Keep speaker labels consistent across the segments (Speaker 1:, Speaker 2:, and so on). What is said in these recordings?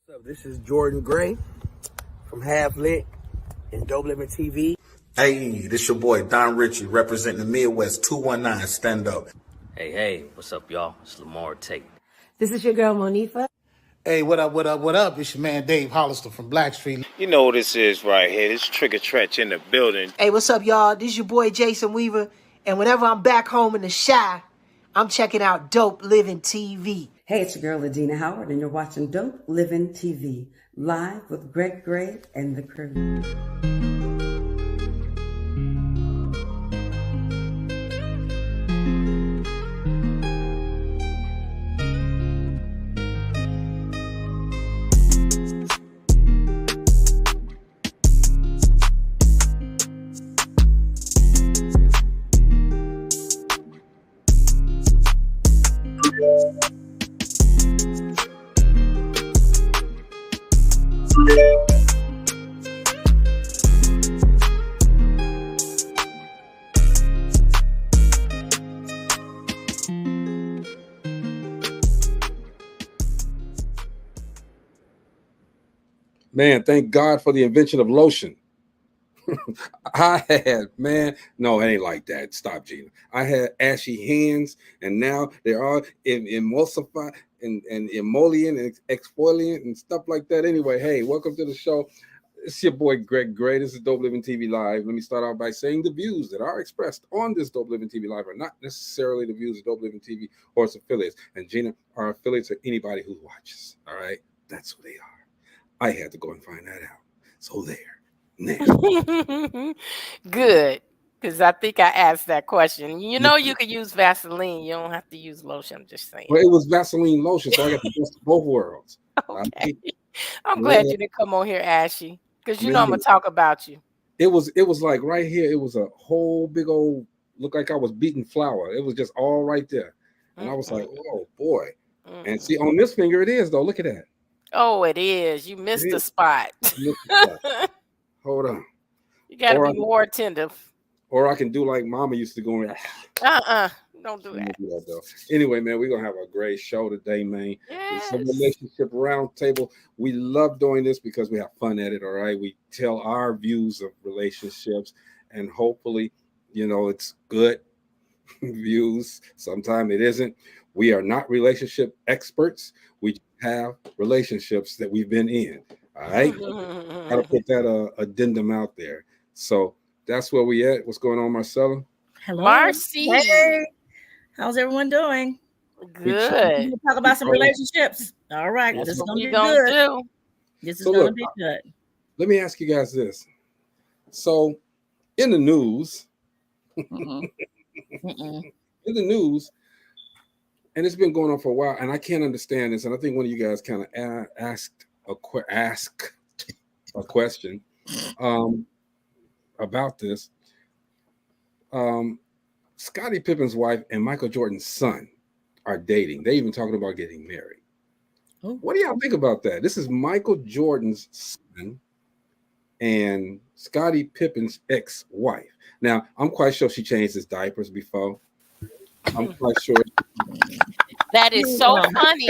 Speaker 1: What's up? This is Jordan Gray from Half Lit and DopelivenTV.
Speaker 2: Hey, this your boy Don Ritchie representing the Midwest 219 Stand Up.
Speaker 3: Hey, what's up, y'all? It's Lamar Tate.
Speaker 4: This is your girl, Monifa.
Speaker 5: Hey, what up? It's your man Dave Hollister from Blackstreet.
Speaker 6: You know what this is right here. This Trigger Trench in the building.
Speaker 7: Hey, what's up, y'all? This is your boy Jason Weaver. And whenever I'm back home in the Chi, I'm checking out Dope Living TV.
Speaker 4: Hey, it's your girl, Adina Howard, and you're watching Dope Living TV, live with Greg Gray and the crew.
Speaker 8: Man, thank God for the invention of lotion. I had, man, no, it ain't like that. Stop, Gina. I had ashy hands, and now they're all emulsify and emollient and exfoliant and stuff like that. Anyway, hey, welcome to the show. It's your boy Greg Gray. This is Dope Living TV Live. Let me start out by saying the views that are expressed on this Dope Living TV Live are not necessarily the views of Dope Living TV or its affiliates. And Gina, our affiliates are anybody who watches. All right, that's who they are. I had to go and find that out. So there. Now.
Speaker 9: Good, because I think I asked that question. You know, you could use Vaseline. You don't have to use lotion. I'm just saying.
Speaker 8: Well, it was Vaseline lotion, so I got the best of both worlds.
Speaker 9: Okay. I'm glad you didn't come on here ashy, because you know I'm gonna talk about you.
Speaker 8: It was like right here. It was a whole big old, looked like I was beating flour. It was just all right there, and I was like, oh boy. And see, on this finger it is though. Look at that.
Speaker 9: Oh, it is. You missed the spot.
Speaker 8: Hold on.
Speaker 9: You got to be more attentive.
Speaker 8: Or I can do like Mama used to go.
Speaker 9: Don't do that.
Speaker 8: Anyway, man, we're going to have a great show today, man.
Speaker 9: Yes.
Speaker 8: It's a relationship roundtable. We love doing this because we have fun at it, all right? We tell our views of relationships, and hopefully, you know, it's good views. Sometimes it isn't. We are not relationship experts. We have relationships that we've been in. All right. Gotta put that addendum out there. So that's where we at. What's going on, Marcella?
Speaker 10: Hello,
Speaker 9: Marcy.
Speaker 10: Hey. How's everyone doing?
Speaker 9: Good.
Speaker 10: We'll talk about some relationships. All right.
Speaker 9: That's
Speaker 10: this is
Speaker 9: what
Speaker 10: gonna
Speaker 9: we
Speaker 10: be
Speaker 9: gonna
Speaker 10: good.
Speaker 9: do.
Speaker 10: This is gonna be good.
Speaker 8: Let me ask you guys this. So in the news, in the news, and it's been going on for a while, and I can't understand this. And I think one of you guys kind of asked a question about this. Scottie Pippen's wife and Michael Jordan's son are dating. They even talking about getting married. Oh. What do y'all think about that? This is Michael Jordan's son and Scottie Pippen's ex-wife. Now, I'm quite sure she changed his diapers before. I'm quite sure.
Speaker 9: That is so funny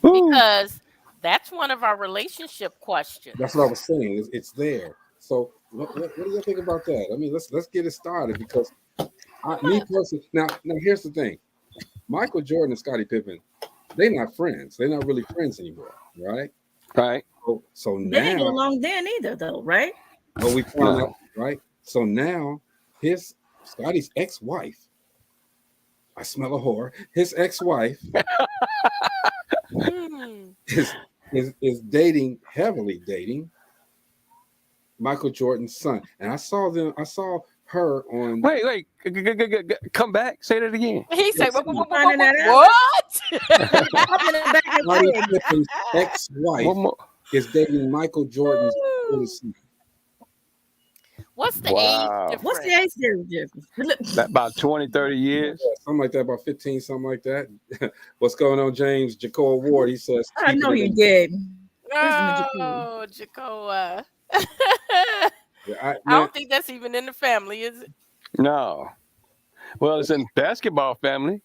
Speaker 9: because that's one of our relationship questions.
Speaker 8: That's what I was saying. It's there. So what do you think about that? I mean, let's get it started because me personally. Now here's the thing. Michael Jordan and Scottie Pippen, they're not friends. They're not really friends anymore, right?
Speaker 11: Right.
Speaker 8: So now
Speaker 10: they didn't get along then either, though, right?
Speaker 8: Well, we found out, right? So now Scottie's ex-wife. I smell a whore. His ex-wife is heavily dating Michael Jordan's son. And I saw her on.
Speaker 11: Wait, come back. Say that again.
Speaker 9: He said, what?
Speaker 8: Scottie Pippen's ex-wife is dating Michael Jordan's son.
Speaker 9: What's the age difference?
Speaker 10: What's the age difference?
Speaker 11: About 20, 30 years.
Speaker 8: Yeah, something like that, about 15, something like that. What's going on, James? Jacoa Ward, he says.
Speaker 10: I know you did.
Speaker 9: Oh, Jacoa. I don't think that's even in the family, is it?
Speaker 11: No. Well, it's in basketball family.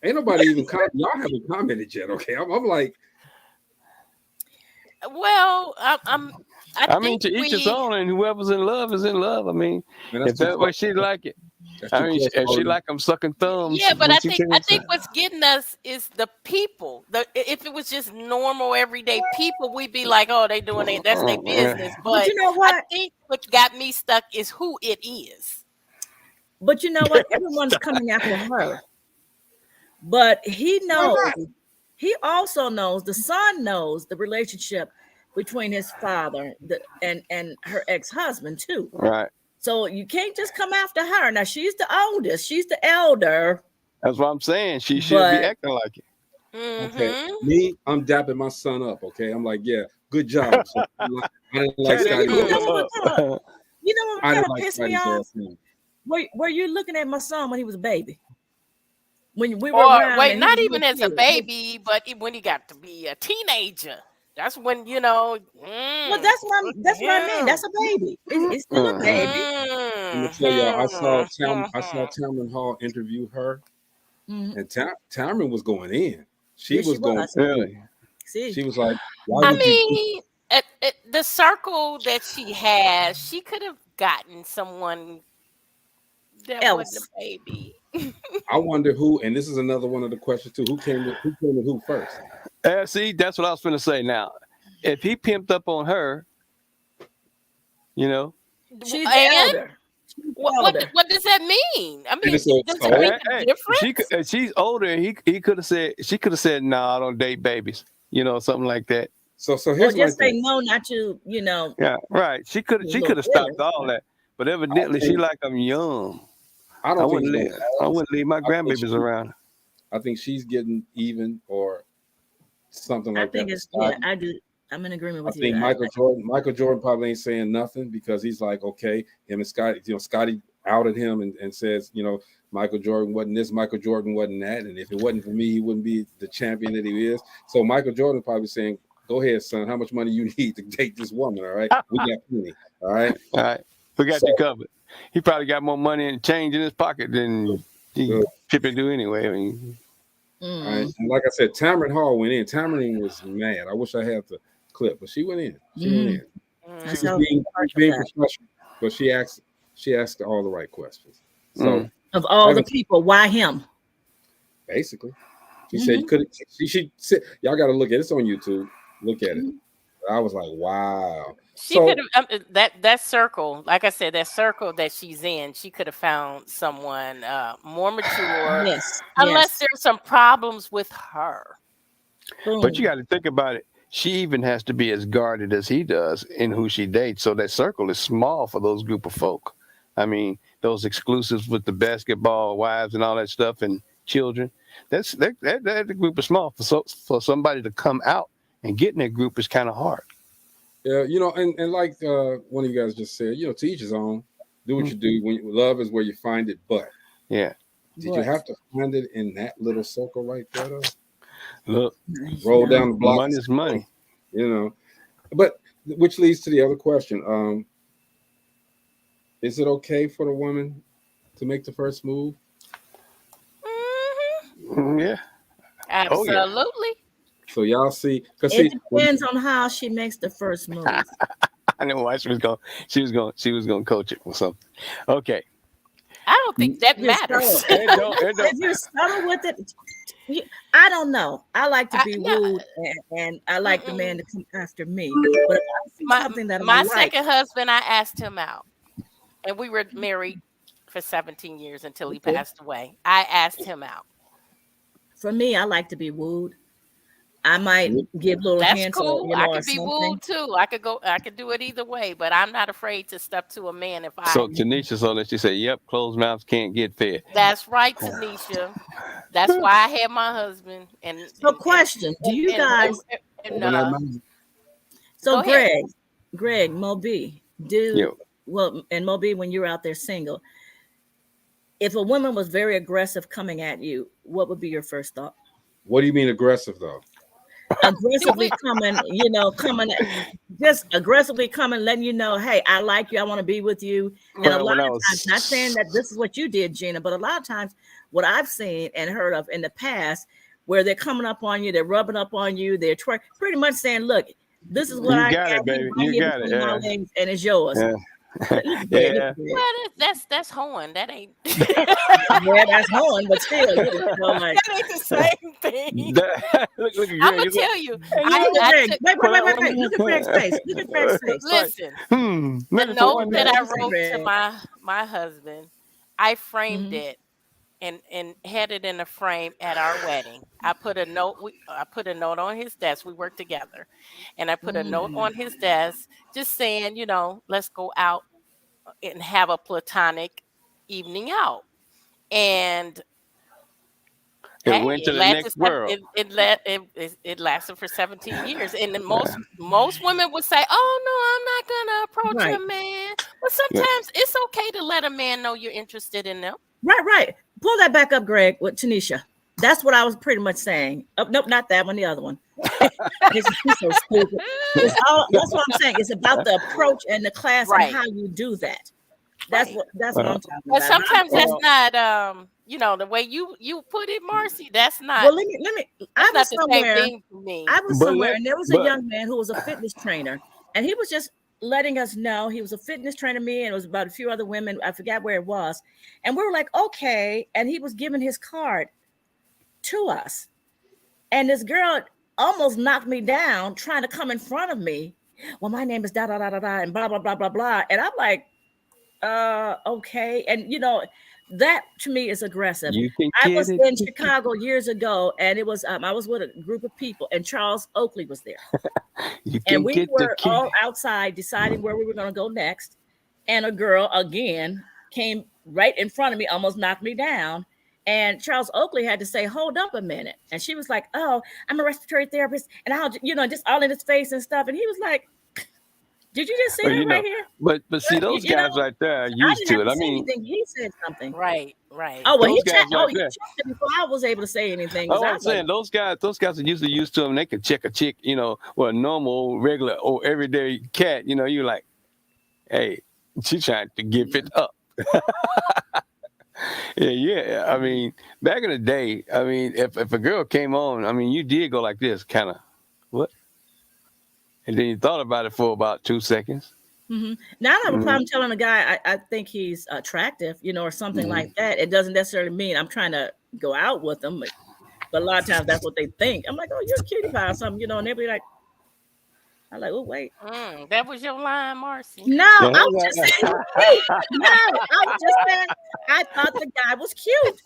Speaker 8: Ain't nobody even y'all haven't commented yet. Okay, I'm like,
Speaker 9: Well, I
Speaker 11: mean,
Speaker 9: think
Speaker 11: to each his
Speaker 9: we.
Speaker 11: own, and whoever's in love is in love. I mean, if that way she like it. I mean, if she like them sucking thumbs,
Speaker 9: Yeah, but
Speaker 11: when
Speaker 9: I
Speaker 11: she
Speaker 9: think
Speaker 11: thinks,
Speaker 9: what's getting us is the people. If it was just normal everyday people, we'd be like, oh, they doing it. That's their business.
Speaker 10: But
Speaker 9: But
Speaker 10: you know
Speaker 9: I
Speaker 10: what?
Speaker 9: think what got me stuck is who it is.
Speaker 10: But you know what? Everyone's coming after her. But he knows. He also knows. The son knows the relationship between his father and her ex-husband too.
Speaker 11: right.
Speaker 10: So you can't just come after her. Now she's the oldest. She's the elder.
Speaker 11: That's what I'm saying. She should be
Speaker 10: But
Speaker 11: acting like it.
Speaker 8: Okay, me, I'm dapping my son up. Okay, I'm like, yeah, good job. So, I didn't like Scotty.
Speaker 10: you know what
Speaker 8: I
Speaker 10: kind
Speaker 8: didn't
Speaker 10: of
Speaker 8: like
Speaker 10: pissed me
Speaker 8: Scotty's
Speaker 10: off?
Speaker 8: ass name.
Speaker 10: Were you looking at my son when he was a baby? When we were
Speaker 9: Or
Speaker 10: around,
Speaker 9: wait,
Speaker 10: and
Speaker 9: not
Speaker 10: he
Speaker 9: even
Speaker 10: was
Speaker 9: as a
Speaker 10: kid.
Speaker 9: baby, but when he got to be a teenager. That's when
Speaker 10: Well, that's what I mean. That's a baby. It's still a baby.
Speaker 8: I'm gonna tell y'all, I saw Tamron Hall interview her, and Tamron was going in. She was going in.
Speaker 10: See,
Speaker 8: she was like, "Why
Speaker 9: I
Speaker 8: would you?"
Speaker 9: mean, at the circle that she has, she could have gotten someone that wasn't a baby.
Speaker 8: I wonder who, and this is another one of the questions too. Who came with who first?
Speaker 11: See, that's what I was going to say. Now, if he pimped up on her, you know,
Speaker 10: she's the elder.
Speaker 9: What does that mean? I mean, does it make a difference?
Speaker 11: She's older. He could have said, she could have said, "No, I don't date babies," something like that.
Speaker 8: So here's
Speaker 10: just say no, not you.
Speaker 11: Yeah, right. She could have stopped all that, but evidently she like them young.
Speaker 8: I wouldn't
Speaker 11: leave my grandbabies around.
Speaker 8: I think she's getting even or something like that.
Speaker 10: I think it's I do. I'm in agreement with you.
Speaker 8: I think Michael Jordan probably ain't saying nothing because he's like, okay, him and Scotty, Scotty outed him and says, Michael Jordan wasn't this, Michael Jordan wasn't that, and if it wasn't for me, he wouldn't be the champion that he is. So Michael Jordan probably saying, go ahead, son, how much money you need to date this woman? All right, we got plenty. All right,
Speaker 11: we got you covered. He probably got more money and change in his pocket than he typically do anyway. I mean,
Speaker 8: and like I said, Tamron Hall went in. Tamron was mad. I wish I had the clip, but she went in. She went in. She was being professional, but she asked all the right questions. So
Speaker 10: of all the people, why him?
Speaker 8: Basically, she said she should sit. Y'all got to look at it. It's on YouTube. Look at it. I was like, wow.
Speaker 9: She could have that circle, like I said, that circle that she's in. She could have found someone more mature. Unless there's some problems with her.
Speaker 11: But you got to think about it. She even has to be as guarded as he does in who she dates. So that circle is small for those group of folk. I mean, those exclusives with the basketball wives and all that stuff and children. That group is small. For somebody to come out and get in that group is kind of hard.
Speaker 8: Yeah, and like one of you guys just said, to each his own. Do what you do. When love is where you find it. But did you have to find it in that little circle right there? Though?
Speaker 11: Look,
Speaker 8: roll down the block.
Speaker 11: Money is money.
Speaker 8: But which leads to the other question. Is it okay for the woman to make the first move?
Speaker 11: Yeah.
Speaker 9: Absolutely.
Speaker 11: Oh, yeah.
Speaker 8: So y'all see,
Speaker 10: it depends on how she makes the first move.
Speaker 11: I know why she was going to coach it or something. Okay.
Speaker 9: I don't think that matters.
Speaker 10: If you're subtle with it, I don't know. I like to be wooed, and I like the man to come after me. But if I see something that
Speaker 9: my second husband, I asked him out, and we were married for 17 years until he passed away. I asked him out.
Speaker 10: For me, I like to be wooed. I might give little hints.
Speaker 9: That's cool. I could be
Speaker 10: something.
Speaker 9: wooed too. I could do it either way, but I'm not afraid to step to a man if I.
Speaker 11: So Tanisha, so that you say, "Yep, closed mouths can't get fed."
Speaker 9: That's right, Tanisha. That's why I had my husband. And
Speaker 10: question: do you guys? So Greg, Moby, and Moby, when you're out there single, if a woman was very aggressive coming at you, what would be your first thought?
Speaker 8: What do you mean aggressive though?
Speaker 10: Aggressively coming, just aggressively coming, letting you know, hey, I like you, I want to be with you. And a lot of times, not saying that this is what you did, Gina, but a lot of times what I've seen and heard of in the past, where they're coming up on you, they're rubbing up on you, they're pretty much saying, look, This is what
Speaker 11: You
Speaker 10: I
Speaker 11: got
Speaker 10: got.
Speaker 11: it, baby.
Speaker 10: Right
Speaker 11: You
Speaker 10: here
Speaker 11: got it.
Speaker 10: between my
Speaker 11: Yeah.
Speaker 10: legs, and it's yours.
Speaker 11: Yeah.
Speaker 10: Look at that,
Speaker 11: Yeah.
Speaker 10: look at
Speaker 9: Well, that's hoeing. That ain't
Speaker 10: that. Yeah, that's horn, but still, you know, like.
Speaker 9: that ain't the same thing.
Speaker 11: Look at
Speaker 9: I'm
Speaker 11: Greg.
Speaker 9: gonna tell you.
Speaker 10: Look at Greg. Wait. Look at Greg's face. Look at Greg's face.
Speaker 9: Listen, the
Speaker 11: Looking for
Speaker 9: note
Speaker 11: one
Speaker 9: that
Speaker 11: day.
Speaker 9: I
Speaker 10: Listen,
Speaker 9: wrote to
Speaker 10: Greg.
Speaker 9: my husband, I framed
Speaker 10: Mhm.
Speaker 9: it and had it in a frame at our wedding. I put a note. I put a note on his desk. We worked together, and I put a note on his desk, just saying, let's go out and have a platonic evening out. And
Speaker 11: It
Speaker 9: hey,
Speaker 11: went to
Speaker 9: it
Speaker 11: the
Speaker 9: lasted.
Speaker 11: next world.
Speaker 9: It lasted for 17 years, and then most women would say, "Oh no, I'm not gonna approach
Speaker 10: Right.
Speaker 9: a man." But sometimes it's okay to let a man know you're interested in them.
Speaker 10: Right. Pull that back up, Greg, with Tanisha. That's what I was pretty much saying. Oh, nope, not that one, the other one. He's so stupid. That's what I'm saying. It's about the approach and the class
Speaker 9: Right.
Speaker 10: and how you do that. That's what I'm talking
Speaker 9: But
Speaker 10: about.
Speaker 9: sometimes that's not the way you put it, Marcy. That's not.
Speaker 10: Well, let me. I was
Speaker 9: That's not the same
Speaker 10: somewhere.
Speaker 9: thing for me.
Speaker 10: I was
Speaker 11: But
Speaker 10: somewhere,
Speaker 11: let-
Speaker 10: and there was a
Speaker 11: but-
Speaker 10: young man who was a fitness trainer, and he was just letting us know he was a fitness trainer. Me and it was about a few other women. I forgot where it was, and we were like, okay. And he was giving his card to us, and this girl almost knocked me down trying to come in front of me. Well, my name is da da da da da, and blah blah blah blah blah. And I'm like, okay. And that to me is aggressive.
Speaker 11: You can
Speaker 10: I
Speaker 11: get
Speaker 10: was
Speaker 11: it.
Speaker 10: in Chicago years ago, and it was I was with a group of people, and Charles Oakley was there.
Speaker 11: You can
Speaker 10: And we
Speaker 11: get the
Speaker 10: were
Speaker 11: key.
Speaker 10: all outside deciding where we were going to go next. And a girl again came right in front of me, almost knocked me down. And Charles Oakley had to say, "Hold up a minute." And she was like, "Oh, I'm a respiratory therapist," and I'll just all in his face and stuff. And he was like, "Did you just see that right here?"
Speaker 11: But see, those guys right there are
Speaker 10: I
Speaker 11: used
Speaker 10: didn't
Speaker 11: to
Speaker 10: have
Speaker 11: it.
Speaker 10: to say anything. He said something.
Speaker 9: Right.
Speaker 10: Oh, well,
Speaker 11: Those guys right
Speaker 10: he
Speaker 11: there.
Speaker 10: checked it before I was able to say anything.
Speaker 11: Oh, I'm saying those guys are usually used to them. They can check a chick, or a normal, regular, or everyday cat. You're like, hey, she's trying to give it up. Yeah. I mean, back in the day, if a girl came on, you did go like this, kind of, what? And then you thought about it for about 2 seconds.
Speaker 10: Mm-hmm. Now I don't have a problem telling a guy I think he's attractive, or something like that. It doesn't necessarily mean I'm trying to go out with them, but a lot of times that's what they think. I'm like, "Oh, you're a cutie pie or something," and they'll be like, I'm like, "Oh, wait."
Speaker 9: That was your line, Marcy.
Speaker 10: No, I was just saying, I thought the guy was cute.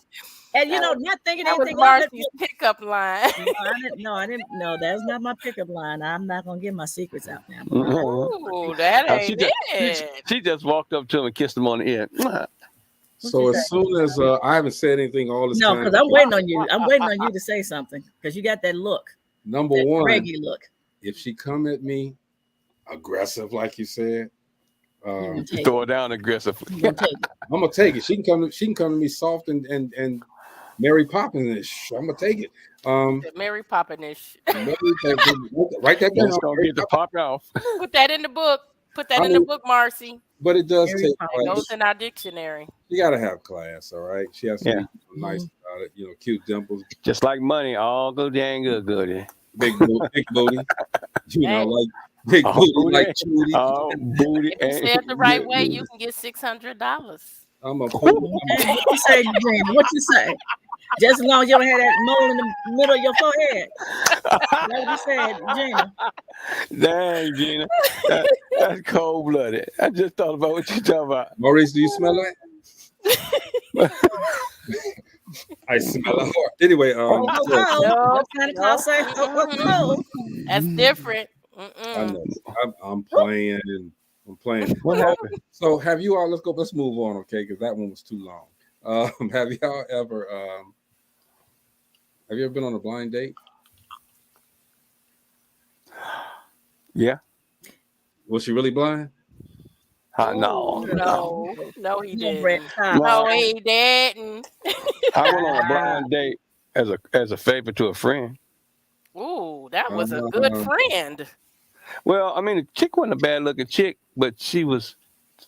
Speaker 10: And not thinking
Speaker 9: That was
Speaker 10: anything of it.
Speaker 9: Marcy's pickup line.
Speaker 10: No, I didn't. No, that's not my pickup line. I'm not gonna give my secrets out now.
Speaker 9: Ooh, that ain't it.
Speaker 11: She just walked up to him and kissed him on the ear.
Speaker 8: So as soon as I haven't said anything all this time.
Speaker 10: No, because I'm waiting on you. I'm waiting on you to say something because you got that look.
Speaker 8: Number
Speaker 10: that
Speaker 8: one,
Speaker 10: Reggie look.
Speaker 8: If she come at me aggressive, like you said,
Speaker 11: throw her down aggressively.
Speaker 10: I'm
Speaker 8: gonna take it. She can come to me soft and Mary Poppins-ish. I'm gonna take it.
Speaker 9: Mary Poppins-ish.
Speaker 8: Write that down.
Speaker 11: It's gonna get the pop off.
Speaker 9: Put that in the book. Put that in the book, Marcy.
Speaker 8: But it does
Speaker 9: Mary
Speaker 8: take
Speaker 9: Poppins.
Speaker 8: class.
Speaker 9: It goes in our dictionary.
Speaker 8: You gotta have class, all right. She has to
Speaker 11: Yeah.
Speaker 8: be nice about it. Cute dimples,
Speaker 11: Just like money, all go dang good.
Speaker 8: big booty, big booty. Like big
Speaker 11: Oh,
Speaker 8: booty,
Speaker 11: booty.
Speaker 8: like Judy.
Speaker 11: Oh, booty.
Speaker 9: If you say it the right way, you can get $600.
Speaker 8: I'm a
Speaker 10: What you say, Gina? What you say? Just as long as you don't have that mole in the middle of your forehead. That's what you said, Gina.
Speaker 11: Dang, Gina. That's cold blooded. I just thought about what you're talking about.
Speaker 8: Maurice, do you smell that? I smell a heart. Anyway,
Speaker 9: That's different.
Speaker 8: I know. I'm playing. I'm playing.
Speaker 11: What happened?
Speaker 8: So have you all? Let's move on, okay? Because that one was too long. Have y'all ever? Have you ever been on a blind date?
Speaker 11: Yeah.
Speaker 8: Was she really blind?
Speaker 11: No,
Speaker 9: he didn't.
Speaker 10: No.
Speaker 9: No, he didn't.
Speaker 11: I went on a blind date as a favor to a friend.
Speaker 9: Ooh, that was a good friend.
Speaker 11: Well, the chick wasn't a bad looking chick, but she was,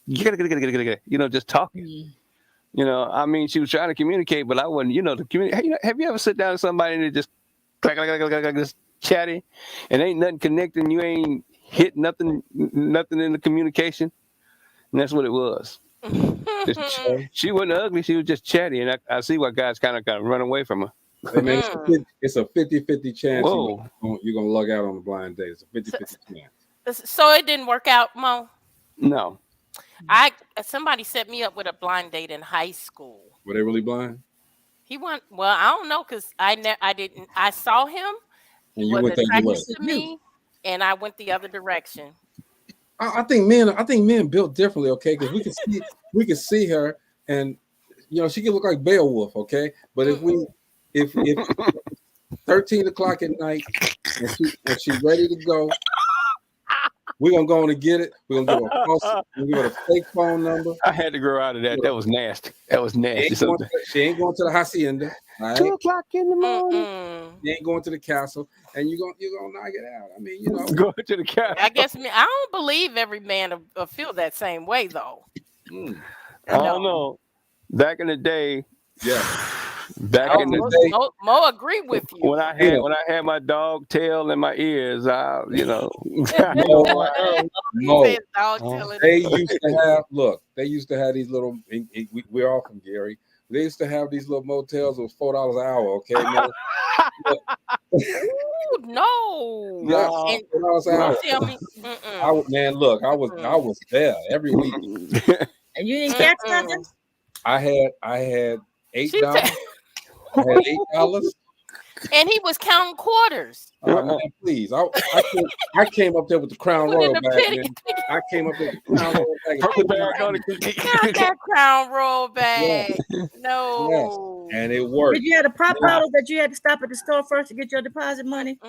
Speaker 11: just talking. She was trying to communicate, but I wasn't, to communicate. Have you ever sit down with somebody and it just just chatty, and ain't nothing connecting. You ain't hit nothing in the communication. And that's what it was. She wasn't ugly. She was just chatty, and I see why guys kind of run away from her.
Speaker 8: Hey, man, it's a 50-50 chance
Speaker 11: Whoa.
Speaker 8: you're going to lug out on a blind date. It's a 50-50 chance.
Speaker 9: So it didn't work out, Mo.
Speaker 11: No.
Speaker 9: Somebody set me up with a blind date in high school.
Speaker 8: Were they really blind?
Speaker 9: He went. Well, I don't know because I didn't. I saw him.
Speaker 8: And
Speaker 9: He
Speaker 8: you
Speaker 9: was
Speaker 8: went that way.
Speaker 9: attracted to me, and I went the other direction.
Speaker 8: I think men built differently, okay? Because we can see her, and you know she can look like Beowulf, okay? But if 13 o'clock at night and she's ready to go, we're gonna go on and get it. We're gonna give her a fake phone number.
Speaker 11: I had to grow out of that. That was nasty.
Speaker 8: She ain't going to the hacienda. Right?
Speaker 11: 2 o'clock in the morning.
Speaker 8: She ain't going to the castle, and you're gonna knock it out. I mean, you know,
Speaker 11: going to the castle.
Speaker 9: I guess I don't believe every man will feel that same way though.
Speaker 11: I don't know. Back in the day,
Speaker 8: yeah.
Speaker 11: Back in the day,
Speaker 9: Mo agree with you.
Speaker 11: When I had my dog tail in my ears,
Speaker 8: Mo,
Speaker 9: They
Speaker 8: used to have these little. We're all from Gary. They used to have these little motels with $4 an hour. Okay, man.
Speaker 9: Ooh, no.
Speaker 8: Yeah, $4 an hour.
Speaker 9: Tell me,
Speaker 8: I was there every week.
Speaker 10: And you didn't catch nothing?
Speaker 8: I had $8. I had $8.
Speaker 9: And he was counting quarters.
Speaker 8: Man, please. I came up there with the Crown Royal bag, man. I came up there with the Crown Royal bag.
Speaker 9: Not that Crown Royal bag.
Speaker 8: Yes.
Speaker 9: No.
Speaker 8: Yes. And it worked.
Speaker 10: Did you have a pop bottle that you had to stop at the store first to get your deposit money?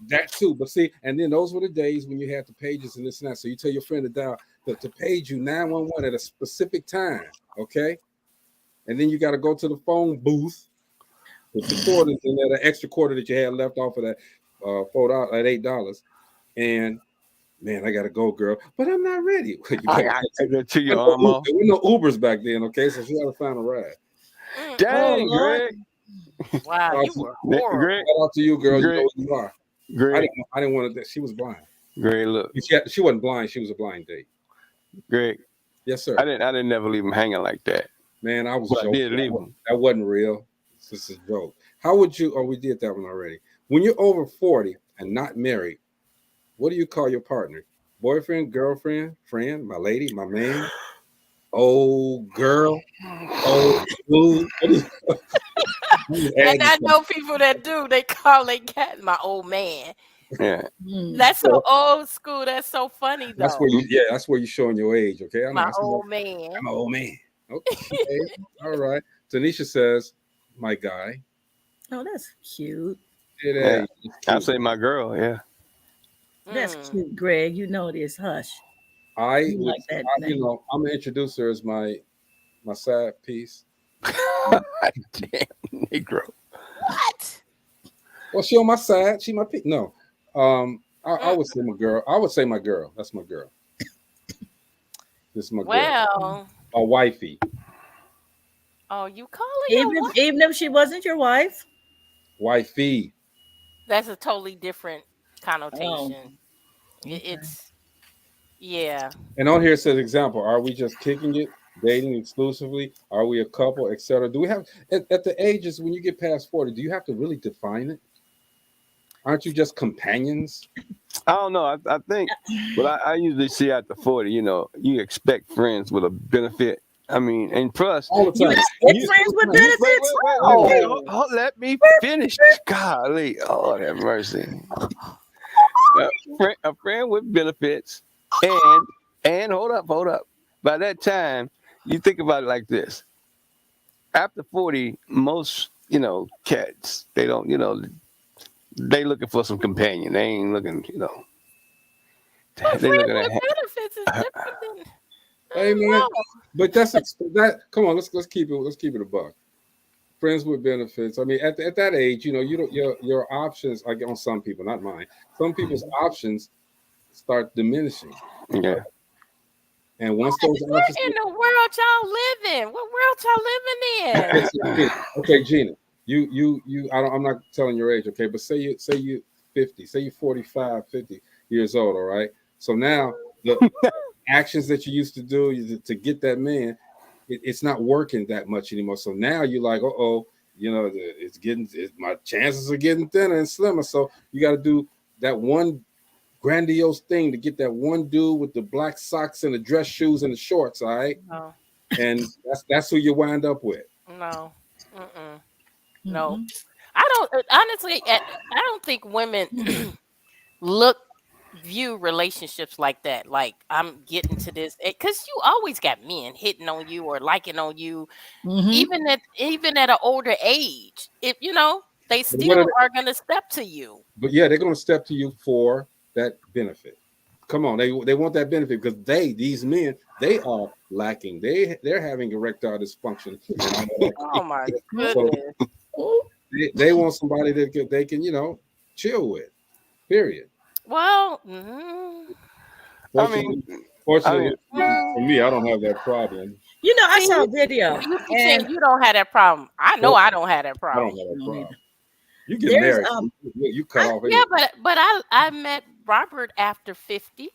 Speaker 8: That too. But see, and then those were the days when you had the pages and this and that. So you tell your friend to dial to page you 911 at a specific time. Okay. And then you got to go to the phone booth with the quarters and that extra quarter that you had left off of that $4 at $8. And man, I gotta go, girl. But I'm not ready.
Speaker 11: I got to go to your arm off.
Speaker 8: There were no Ubers back then, okay? So she had to find a ride.
Speaker 11: Dang, Greg.
Speaker 9: Wow, you were horrible.
Speaker 8: Shout out to you, girl.
Speaker 11: Greg.
Speaker 8: You know who you are.
Speaker 11: Greg.
Speaker 8: I didn't want to. She was blind.
Speaker 11: Greg, look.
Speaker 8: She wasn't blind. She was a blind date.
Speaker 11: Greg.
Speaker 8: Yes, sir.
Speaker 11: I didn't never leave him hanging like that.
Speaker 8: Man, I was
Speaker 11: But
Speaker 8: joking.
Speaker 11: I did leave him.
Speaker 8: That wasn't real. This is a joke. How would you? Oh, we did that one already. When you're over 40 and not married, what do you call your partner? Boyfriend, girlfriend, friend, my lady, my man, old girl, old dude.
Speaker 9: And I know people that do. They call their cat my old man.
Speaker 11: Yeah.
Speaker 9: That's so old school. That's so funny though.
Speaker 8: That's where you're showing your age. Okay,
Speaker 9: my old man.
Speaker 8: I'm an old man. Okay, all right. Tanisha says, my guy.
Speaker 10: Oh, that's cute.
Speaker 11: Yeah. I say my girl. Yeah.
Speaker 10: That's cute, Greg. You know this. Hush.
Speaker 8: I'm gonna introduce her as my side piece.
Speaker 11: Damn, Negro.
Speaker 9: What?
Speaker 8: Well, she on my side. She my piece. No. I would say my girl. I would say my girl. That's my girl. This is my girl.
Speaker 9: Well.
Speaker 8: A wifey.
Speaker 9: Oh, you call it
Speaker 10: even if she wasn't your wife?
Speaker 8: Wifey.
Speaker 9: That's a totally different connotation.
Speaker 10: Oh.
Speaker 9: It's yeah.
Speaker 8: And on here it says example. Are we just kicking it, dating exclusively? Are we a couple, etc.? Do we have at the ages when you get past 40? Do you have to really define it? Aren't you just companions?
Speaker 11: I don't know. I think, but I usually see after 40, you expect friends with a benefit. I mean, and plus,
Speaker 8: all the time.
Speaker 10: You friends with benefits?
Speaker 11: Wait, let me finish. Golly, oh, have mercy. A friend with benefits, and hold up. By that time, you think about it like this. After 40, most cats, they don't, they looking for some companion. They ain't looking,
Speaker 9: They
Speaker 11: looking at
Speaker 9: benefits is different than.
Speaker 8: Hey man, but that. Come on, let's keep it a buck. Friends with benefits. I mean, at that age, your options. I get on some people, not mine. Some people's options start diminishing.
Speaker 11: Yeah.
Speaker 8: And once those
Speaker 9: Where
Speaker 8: options,
Speaker 9: in the world y'all live in? What world y'all living in?
Speaker 8: Okay, Gina, you. I'm not telling your age, okay? But say 50. Say you're 45, 50 years old, all right? So now the actions that you used to do to get that man, it's not working that much anymore. So now you're like, my chances are getting thinner and slimmer. So you got to do that one grandiose thing to get that one dude with the black socks and the dress shoes and the shorts, all right?
Speaker 9: No.
Speaker 8: And that's who you wind up with.
Speaker 9: No. No. I don't honestly. I don't think women view relationships like that. Like, I'm getting to this because you always got men hitting on you or liking on you, even at an older age. If they still are gonna step to you.
Speaker 8: But yeah, they're gonna step to you for that benefit. Come on, they want that benefit because these men, they are lacking. They're having erectile dysfunction.
Speaker 9: Oh my goodness.
Speaker 8: So they want somebody that they can chill with. Period.
Speaker 9: Well,
Speaker 8: fortunately, for me, I don't have that problem.
Speaker 10: I saw a video.
Speaker 9: You saying you don't have that problem? I know I don't have that problem.
Speaker 8: I don't have that problem. You get married, you cut off.
Speaker 9: Yeah, but I met Robert after 50.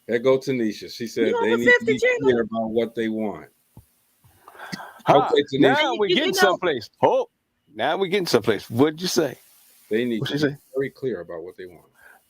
Speaker 8: There go Tanisha. She said they need to be clear about what they want.
Speaker 11: Okay, Tanisha. Now we're getting someplace. Oh, now we're getting someplace. What'd you say?
Speaker 8: They need to be very clear about what they want.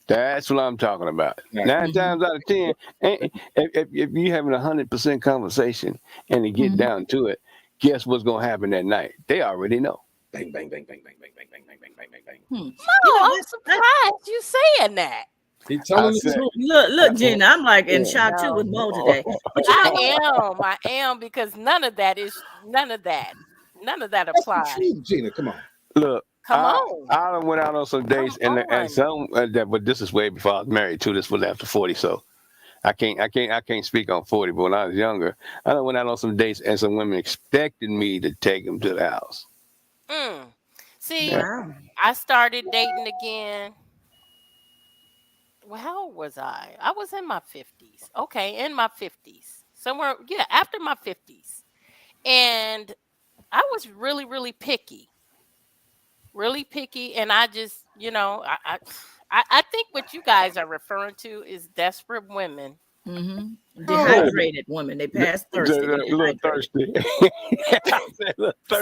Speaker 11: That's what I'm talking about. 9 times out of 10, if you're having 100% conversation and they get down to it, guess what's going to happen that night? They already know. Bang, bang, bang, bang, bang, bang, bang, bang, bang, bang, bang, bang, bang.
Speaker 9: No, I'm surprised you saying that.
Speaker 8: He's telling the truth.
Speaker 10: Look, Gina, I'm like in shock too with Mo today. But
Speaker 9: I am because none of that applies.
Speaker 8: Gina, come on.
Speaker 11: Look,
Speaker 9: come on.
Speaker 11: I went out on some dates and some but this is way before I was married too. This was after 40, so I can't speak on 40. But when I was younger, I went out on some dates and some women expected me to take them to the house.
Speaker 9: See, I started dating again. Well, how old was I? I was in my 50s. Okay, in my 50s. Somewhere, after my 50s. And I was really, really picky. Really picky. And I just, I think what you guys are referring to is desperate women.
Speaker 10: Dehydrated women. They pass thirsty.
Speaker 11: A little thirsty.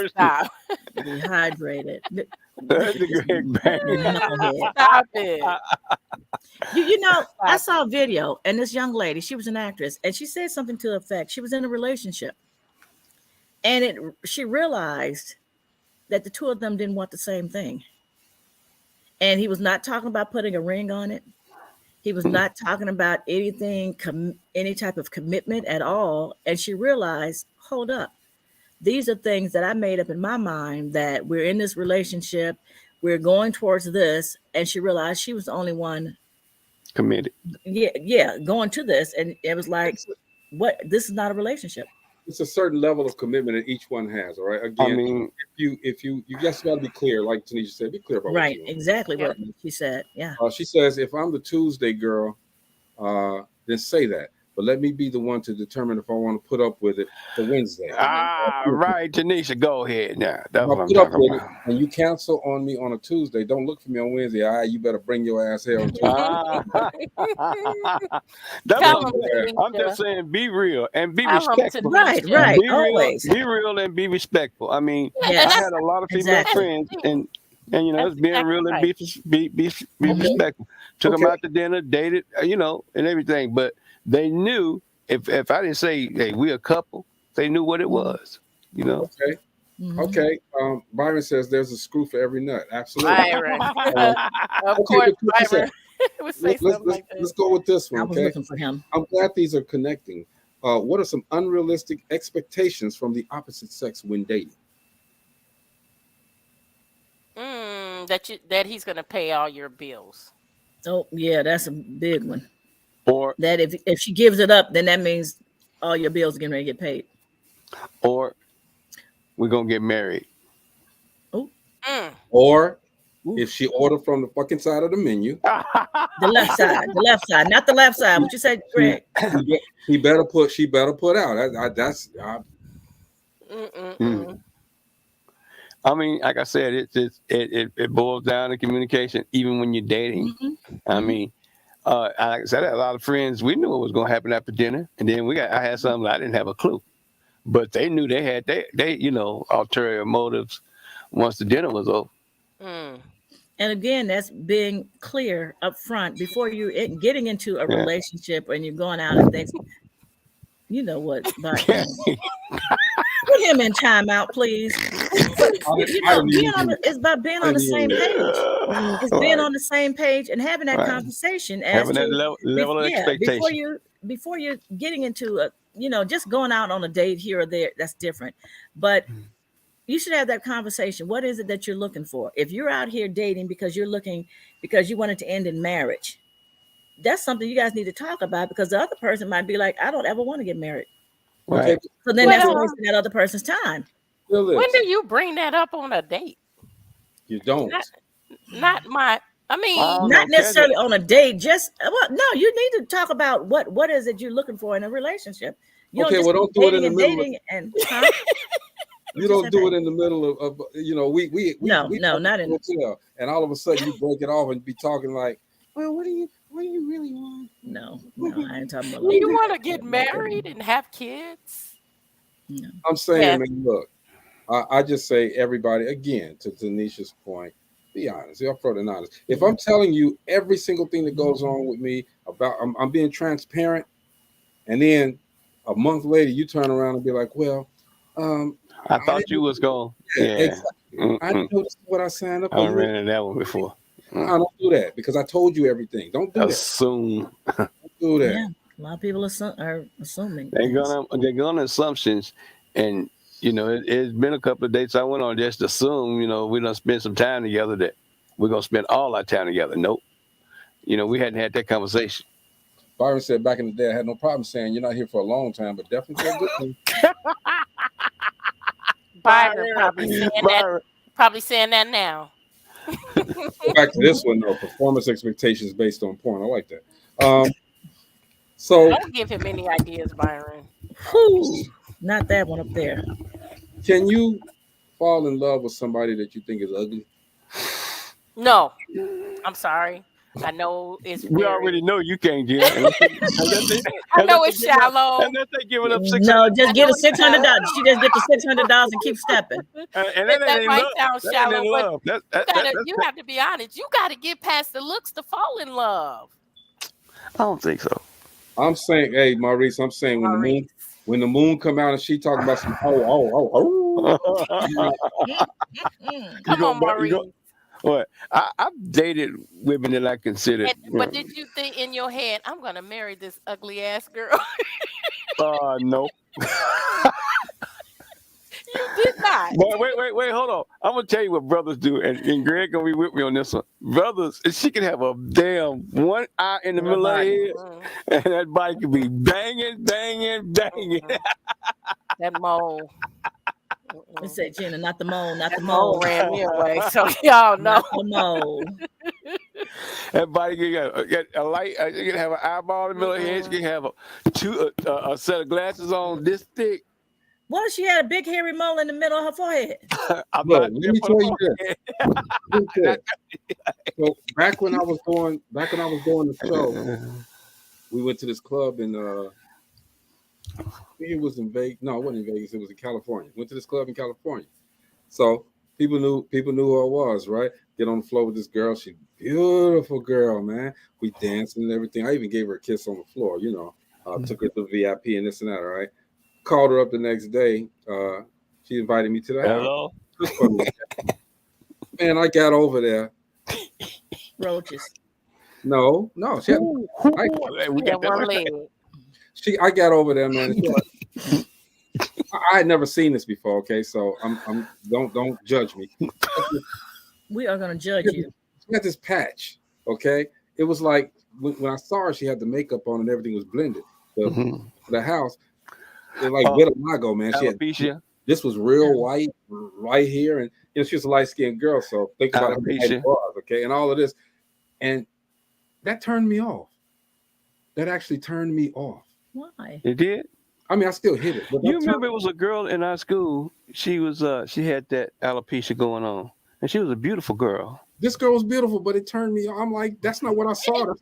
Speaker 10: Stop. Dehydrated.
Speaker 11: That's a great bang.
Speaker 9: Stop it.
Speaker 10: I saw a video, and this young lady, she was an actress, and she said something to the effect she was in a relationship, and she realized that the two of them didn't want the same thing, and he was not talking about putting a ring on it. He was not talking about anything, any type of commitment at all. And she realized, hold up, these are things that I made up in my mind that we're in this relationship, we're going towards this. And she realized she was the only one
Speaker 11: committed.
Speaker 10: Yeah, going to this. And it was like, what? This is not a relationship.
Speaker 8: It's a certain level of commitment that each one has. All right. Again, if you just got to be clear, like Tanisha said, be clear about what you want.
Speaker 10: Exactly what she said. Yeah.
Speaker 8: She says, if I'm the Tuesday girl, then say that. But let me be the one to determine if I want to put up with it for Wednesday.
Speaker 11: Right, Tanisha, go ahead now. That's what I'm
Speaker 8: put up
Speaker 11: talking
Speaker 8: with
Speaker 11: about.
Speaker 8: it, and you cancel on me on a Tuesday. Don't look for me on Wednesday. You better bring your ass here on Tuesday.
Speaker 11: I'm just saying, be real and be respectful.
Speaker 10: Right.
Speaker 11: Be
Speaker 10: Always.
Speaker 11: Be real and be respectful. I mean,
Speaker 10: Yes.
Speaker 11: I had a lot of female friends, and it's being real and be respectful. Took them out to dinner, dated, and everything. But they knew if I didn't say, hey, we're a couple, they knew what it was.
Speaker 8: Okay. Okay. Byron says there's a screw for every nut. Absolutely.
Speaker 9: Byron. Of course, Byron.
Speaker 8: Let's go with this one.
Speaker 10: I was looking for him.
Speaker 8: I'm glad these are connecting. What are some unrealistic expectations from the opposite sex when dating?
Speaker 9: That he's going to pay all your bills.
Speaker 10: Oh yeah, that's a big one.
Speaker 11: Or
Speaker 10: that if she gives it up, then that means all your bills are getting ready to get paid.
Speaker 11: Or we're gonna get married.
Speaker 10: Oh.
Speaker 8: Or if she order from the fucking side of the menu.
Speaker 10: The left side, not the left side. What you said, Greg?
Speaker 8: She better put out.
Speaker 11: I mean, like I said, it boils down to communication, even when you're dating. I mean, like I said, I had a lot of friends. We knew what was going to happen after dinner, and then I had something I didn't have a clue, but they knew they had they ulterior motives once the dinner was over.
Speaker 9: Mm.
Speaker 10: And again, that's being clear up front before you're getting into a relationship and you're going out and things. You know what? But put him in timeout, please. It's about being on the same page. It's being on the same page and having that conversation as
Speaker 11: having that level of expectation
Speaker 10: before you're getting into a just going out on a date here or there. That's different, but you should have that conversation. What is it that you're looking for? If you're out here dating because you want it to end in marriage, that's something you guys need to talk about, because the other person might be like, I don't ever want to get married.
Speaker 11: Right.
Speaker 10: So then that's wasting that other person's time.
Speaker 9: When do you bring that up on a date?
Speaker 8: You don't.
Speaker 9: Not
Speaker 10: necessarily on a date. Just no, you need to talk about what is it you're looking for in a relationship. You
Speaker 8: don't do it in the middle. You don't do it in the middle of
Speaker 10: no, not in
Speaker 8: hotel, and all of a sudden you break it off and be talking like, well, what do you really want?
Speaker 10: No, I ain't talking about.
Speaker 9: Do you want to get married and have kids?
Speaker 10: No.
Speaker 8: I'm saying, man, look, I just say everybody, again, to Tanisha's point, be honest, be upfront and honest. If I'm telling you every single thing that goes on with me about, I'm being transparent, and then a month later you turn around and be like, well,
Speaker 11: I thought you was going. Yeah,
Speaker 8: exactly. I know this is what I signed up for.
Speaker 11: I ran into that one before.
Speaker 8: I don't do that because I told you everything. Don't do
Speaker 11: assume.
Speaker 8: Don't do that.
Speaker 10: Yeah, a lot of people are assuming.
Speaker 11: They're going to assumptions, and it's been a couple of dates I went on just to assume we're gonna spend some time together, that we're gonna spend all our time together. Nope. We hadn't had that conversation.
Speaker 8: Byron said back in the day, I had no problem saying you're not here for a long time, but definitely for a good thing.
Speaker 9: Byron probably saying that now.
Speaker 8: Go back to this one though. Performance expectations based on porn. I like that. So
Speaker 9: don't give him any ideas, Byron.
Speaker 10: Not that one up there.
Speaker 8: Can you fall in love with somebody that you think is ugly?
Speaker 9: No, I'm sorry. I know it's.
Speaker 11: We already know you can't, Gina.
Speaker 9: I know it's shallow.
Speaker 11: Unless they give it up $600.
Speaker 10: No, just get a $600. She just get the $600 and keep stepping.
Speaker 11: And
Speaker 9: that might sound shallow, but you have to be honest. You got to get past the looks to fall in love.
Speaker 11: I don't think so.
Speaker 8: I'm saying, hey, Maurice. I'm saying when the moon come out and she talking about some
Speaker 9: Come on, Maurice.
Speaker 11: What? I've dated women that I considered.
Speaker 9: But did you think in your head, I'm gonna marry this ugly ass girl?
Speaker 11: No.
Speaker 9: You did not.
Speaker 11: But wait, hold on. I'm gonna tell you what brothers do, and Greg gonna be with me on this one. Brothers, she can have a damn one eye in the middle of her head, and that body can be banging.
Speaker 9: That mole.
Speaker 10: We say, Gina, not the mole, not the
Speaker 9: mole
Speaker 10: mole.
Speaker 9: Ran me away, so y'all know.
Speaker 10: Not the mole.
Speaker 11: That body can get a light. You can have an eyeball in the middle of her head. You can have a set of glasses on this thick.
Speaker 10: What if she had a big hairy mole in the middle of her forehead?
Speaker 8: Let me tell you this. So back when I was doing the show, we went to this club in I think it was in Vegas. No, it wasn't in Vegas. It was in California. Went to this club in California. So people knew who I was, right? Get on the floor with this girl. She's a beautiful girl, man. We danced and everything. I even gave her a kiss on the floor, took her to VIP and this and that, all right? Called her up the next day. She invited me to the house. Man, I got over there.
Speaker 10: Roaches.
Speaker 8: No. She had, I got over there, man. I had never seen this before. Okay, so I'm don't judge me.
Speaker 10: We are gonna judge you.
Speaker 8: She got this patch. Okay, it was like when I saw her, she had the makeup on and everything was blended. The house, it like vitiligo, man. She had, this was real white right here, and she was a light skinned girl. So think about it, okay, and all of this, and that turned me off. That actually turned me off.
Speaker 10: Why?
Speaker 11: It did?
Speaker 8: I mean, I still hit it. But
Speaker 11: You remember it was a girl in our school. She was she had that alopecia going on, and she was a beautiful girl.
Speaker 8: This girl was beautiful, but it turned me. I'm like, that's not what I saw.
Speaker 9: But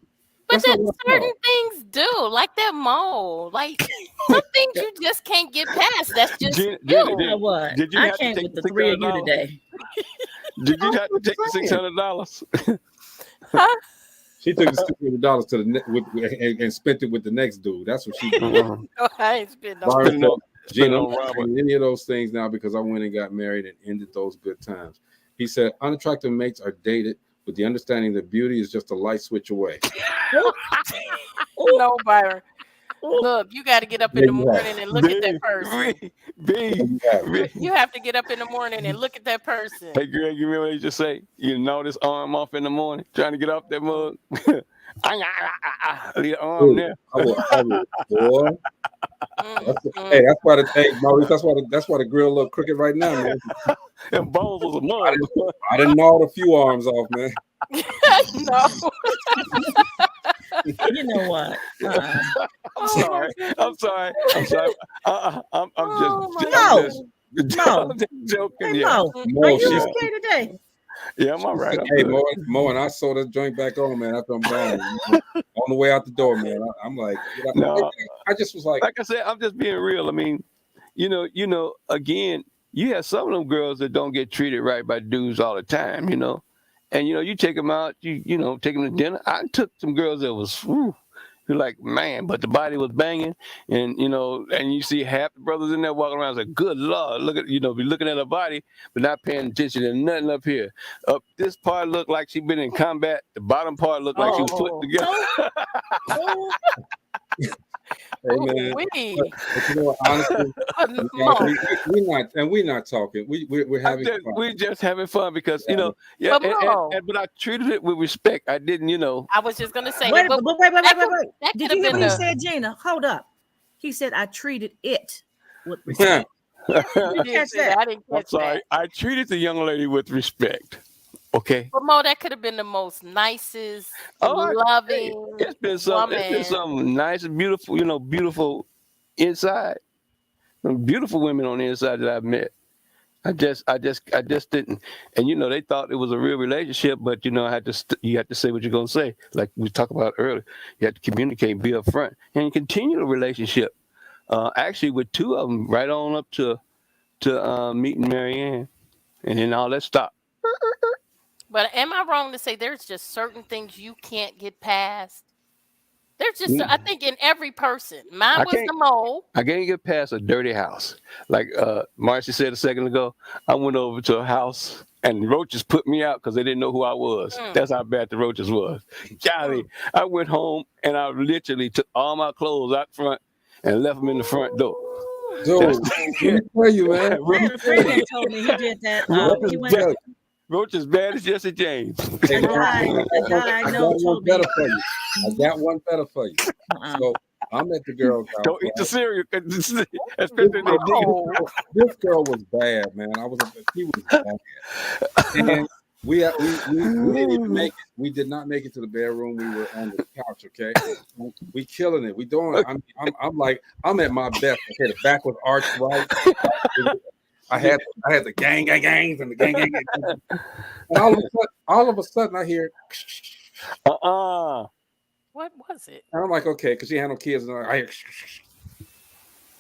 Speaker 8: That's
Speaker 9: then
Speaker 8: not what I saw.
Speaker 9: certain things do, like that mole. Like some things you just can't get past. That's just
Speaker 10: You know what?
Speaker 11: Did you
Speaker 10: I
Speaker 11: have to
Speaker 10: came
Speaker 11: take
Speaker 10: with
Speaker 11: the
Speaker 10: the three of you
Speaker 11: $600?
Speaker 10: today.
Speaker 11: Did you have to take the $600?
Speaker 9: Huh?
Speaker 8: She took the $600 to the and spent it with the next dude. That's what she did.
Speaker 9: No, I ain't spend no
Speaker 8: Byron
Speaker 9: money.
Speaker 8: said, Gina, I'm not doing any of those things now because I went and got married and ended those good times. He said, unattractive mates are dated with the understanding that beauty is just a light switch away.
Speaker 9: No, Byron. Look, you got to get up in the morning and look at that person. You have to get up in the morning and look at that person.
Speaker 11: Hey, Greg, you remember what you just say? You gnaw this arm off in the morning, trying to get off that mug. Leave the arm there.
Speaker 8: Boy. Hey, that's why Maurice, that's why the grill look crooked right now, man.
Speaker 11: Them bones was a mug.
Speaker 8: I done gnawed a few arms off, man.
Speaker 9: No.
Speaker 10: You know what?
Speaker 11: I'm sorry. I'm just joking.
Speaker 10: Hey,
Speaker 11: Yeah.
Speaker 10: Mo, are you okay today?
Speaker 11: Yeah, I'm all right.
Speaker 8: Hey, Mo, and I saw this joint back on, man, after I'm gone. On the way out the door, man. I'm like, I just was like
Speaker 11: I said, I'm just being real. I mean, you know, again, you have some of them girls that don't get treated right by dudes all the time, you know. And, you know, you take them out, you know, take them to dinner. I took some girls that was, you're like, man, but the body was banging. And, you know, and you see half the brothers in there walking around like, good Lord, look at, you know, be looking at her body, but not paying attention to nothing up here. Up this part looked like she been in combat. The bottom part looked like she was put together.
Speaker 8: Hey, man. But you know what, honestly, we're not talking. We're having fun.
Speaker 11: We're just having fun because, you know, but I treated it with respect. I didn't, you know.
Speaker 9: I was just gonna say,
Speaker 10: wait.
Speaker 9: Did
Speaker 10: you hear what he said, Gina? Hold up. He said, I treated it with respect.
Speaker 9: I didn't catch that.
Speaker 11: I'm sorry. I treated the young lady with respect. Okay.
Speaker 9: But Mo, that could have been the most nicest, loving.
Speaker 11: It's been some nice and beautiful, you know, beautiful inside. Some beautiful women on the inside that I've met. I just didn't. And you know, they thought it was a real relationship, but you know, you have to say what you're gonna say. Like we talked about earlier, you have to communicate, be upfront, and continue the relationship. Actually, with two of them, right on up to meeting Marianne, and then all that stopped.
Speaker 9: But am I wrong to say there's just certain things you can't get past? There's just, I think, in every person. Mine was the mole.
Speaker 11: I can't get past a dirty house. Like Marcy said a second ago, I went over to a house and roaches put me out because they didn't know who I was. That's how bad the roaches was. Golly, I went home and I literally took all my clothes out front and left them in the front door.
Speaker 8: Dude, let me tell you, man.
Speaker 10: Freeman told me he did that. He went.
Speaker 11: Roach as bad as Jesse James.
Speaker 10: I
Speaker 8: got one better for you. So I'm at the girl's house.
Speaker 11: Don't eat the cereal.
Speaker 8: This girl was bad, man. She was bad. And we didn't even make it. We did not make it to the bedroom. We were on the couch, okay? We killing it. We doing it. I'm at my best. Okay, the back was arched right. I had the gangs and the gang. And all of a sudden I hear
Speaker 9: What was it?
Speaker 8: And I'm like, okay, because she had no kids, and I hear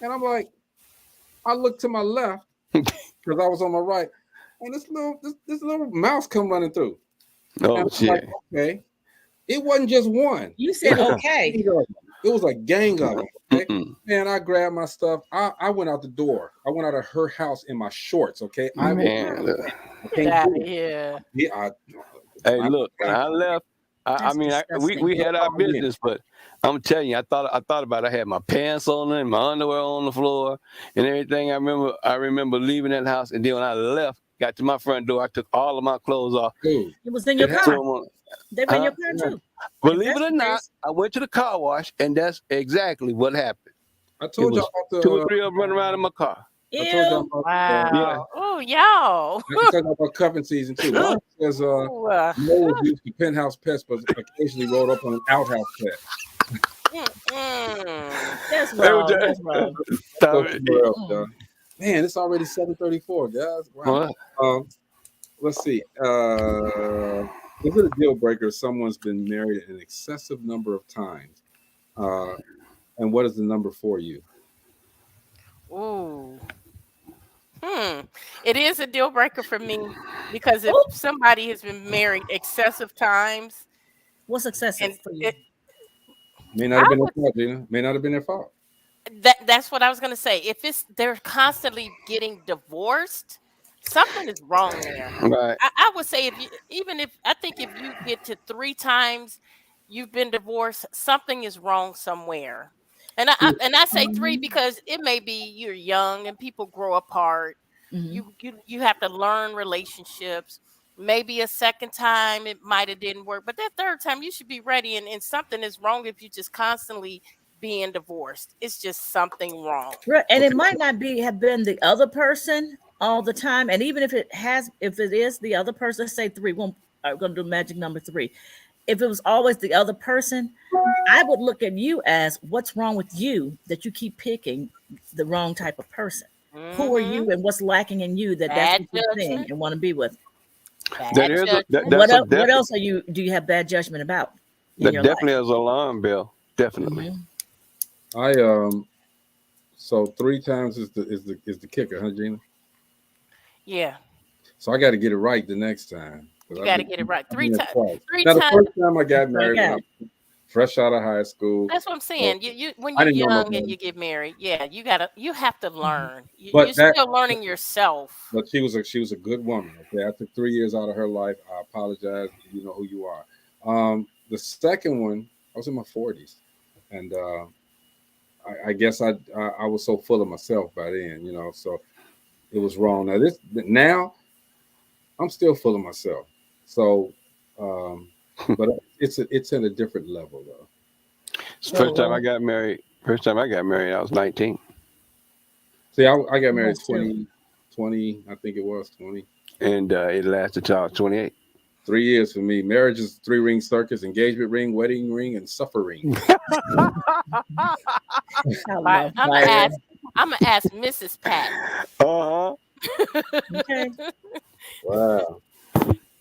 Speaker 8: and I'm like, I look to my left because I was on my right, and this little mouse come running through.
Speaker 11: Oh shit.
Speaker 8: Like, okay. It wasn't just one.
Speaker 10: You said okay.
Speaker 8: It was a gang of them. Okay? Man, I grabbed my stuff. I went out the door. I went out of her house in my shorts. Okay,
Speaker 11: Get
Speaker 9: out of here.
Speaker 11: Hey, look, when I left, we had our business, but I'm telling you, I thought about it. I had my pants on and my underwear on the floor and everything. I remember leaving that house, and then when I left, got to my front door, I took all of my clothes off.
Speaker 10: It was in your car. They were in your car too.
Speaker 11: Believe it or not, I went to the car wash, and that's exactly what happened.
Speaker 8: I told you about
Speaker 11: 2 or 3 of them running around in my car.
Speaker 9: Wow.
Speaker 11: Yeah.
Speaker 9: Oh, y'all.
Speaker 8: I can talk about cuffing season too. Mine says Mo used the penthouse pest, but occasionally rolled up on an outhouse pet.
Speaker 9: Mm-mm.
Speaker 10: That's
Speaker 11: They were
Speaker 10: wrong. That's wrong.
Speaker 11: Stop
Speaker 8: Go
Speaker 11: it.
Speaker 8: somewhere else, John. Man, it's already 7:34, guys. Wow.
Speaker 11: What?
Speaker 8: Let's see. Is it a deal breaker if someone's been married an excessive number of times? And what is the number for you?
Speaker 9: Ooh. It is a deal breaker for me because if
Speaker 10: Oh,
Speaker 9: somebody has been married excessive times,
Speaker 10: what's excessive
Speaker 9: and
Speaker 10: for you?
Speaker 8: May not
Speaker 9: I
Speaker 8: have been their
Speaker 9: would
Speaker 8: fault, Gina. May not have been their fault.
Speaker 9: that's what I was gonna say. If they're constantly getting divorced, something is wrong there.
Speaker 11: Right.
Speaker 9: I would say if you even if I think if you get to 3 times you've been divorced, something is wrong somewhere. And I say three
Speaker 10: Um,
Speaker 9: because it may be you're young and people grow apart.
Speaker 10: mhm.
Speaker 9: You have to learn relationships. Maybe a second time it might have didn't work, but that third time you should be ready. And something is wrong if you just constantly being divorced. It's just something wrong.
Speaker 10: Right, and it
Speaker 8: Okay.
Speaker 10: might not be have been the other person all the time. And even if it is the other person, let's say three. I'm going to do magic number three. If it was always the other person, I would look at you as what's wrong with you that you keep picking the wrong type of person. Who are
Speaker 9: Hmm.
Speaker 10: you, and what's lacking in you that's
Speaker 9: Bad
Speaker 10: what you're seeing
Speaker 9: judgment.
Speaker 10: and want to be with?
Speaker 11: That
Speaker 9: Bad
Speaker 11: is
Speaker 9: judgment.
Speaker 10: What
Speaker 11: that's a
Speaker 10: else? What
Speaker 11: definite
Speaker 10: else do you have bad judgment about in
Speaker 11: that
Speaker 10: your life?
Speaker 11: definitely is an alarm bell. Definitely.
Speaker 10: Hmm.
Speaker 8: I So 3 times is the kicker, huh, Gina?
Speaker 9: Yeah,
Speaker 8: So I got to get it right the next time because
Speaker 9: you got to get it right.
Speaker 8: I've
Speaker 9: Three
Speaker 8: been there
Speaker 9: times.
Speaker 8: twice.
Speaker 9: Three
Speaker 8: Now the
Speaker 9: times.
Speaker 8: first time I got married when I
Speaker 10: Okay.
Speaker 8: was fresh out of high school,
Speaker 9: That's what I'm
Speaker 8: so
Speaker 9: saying. You when
Speaker 8: I
Speaker 9: you're
Speaker 8: didn't know no
Speaker 9: young and
Speaker 8: better.
Speaker 9: you get married, yeah, you have to
Speaker 10: Mhm.
Speaker 9: learn. You're
Speaker 8: But that
Speaker 9: still learning yourself.
Speaker 8: But she was a good woman. Okay, I took 3 years out of her life. I apologize. You know who you are. The second one, I was in my 40s, and I guess I was so full of myself by then, so it was wrong. Now I'm still full of myself. So, um, but it's in a different level though.
Speaker 11: First time
Speaker 10: So
Speaker 11: I got married. First time I got married, I was 19,
Speaker 8: See, I got married
Speaker 10: almost two.
Speaker 8: 20, I think it was 20.
Speaker 11: and it lasted till I was 28.
Speaker 8: 3 years for me. Marriage is 3 ring circus: engagement ring, wedding ring, and suffering.
Speaker 10: I
Speaker 9: Right.
Speaker 10: love
Speaker 9: I'm gonna
Speaker 10: fire.
Speaker 9: ask. I'm gonna ask Mrs. Pat.
Speaker 11: Uh-huh.
Speaker 10: Okay.
Speaker 8: Wow,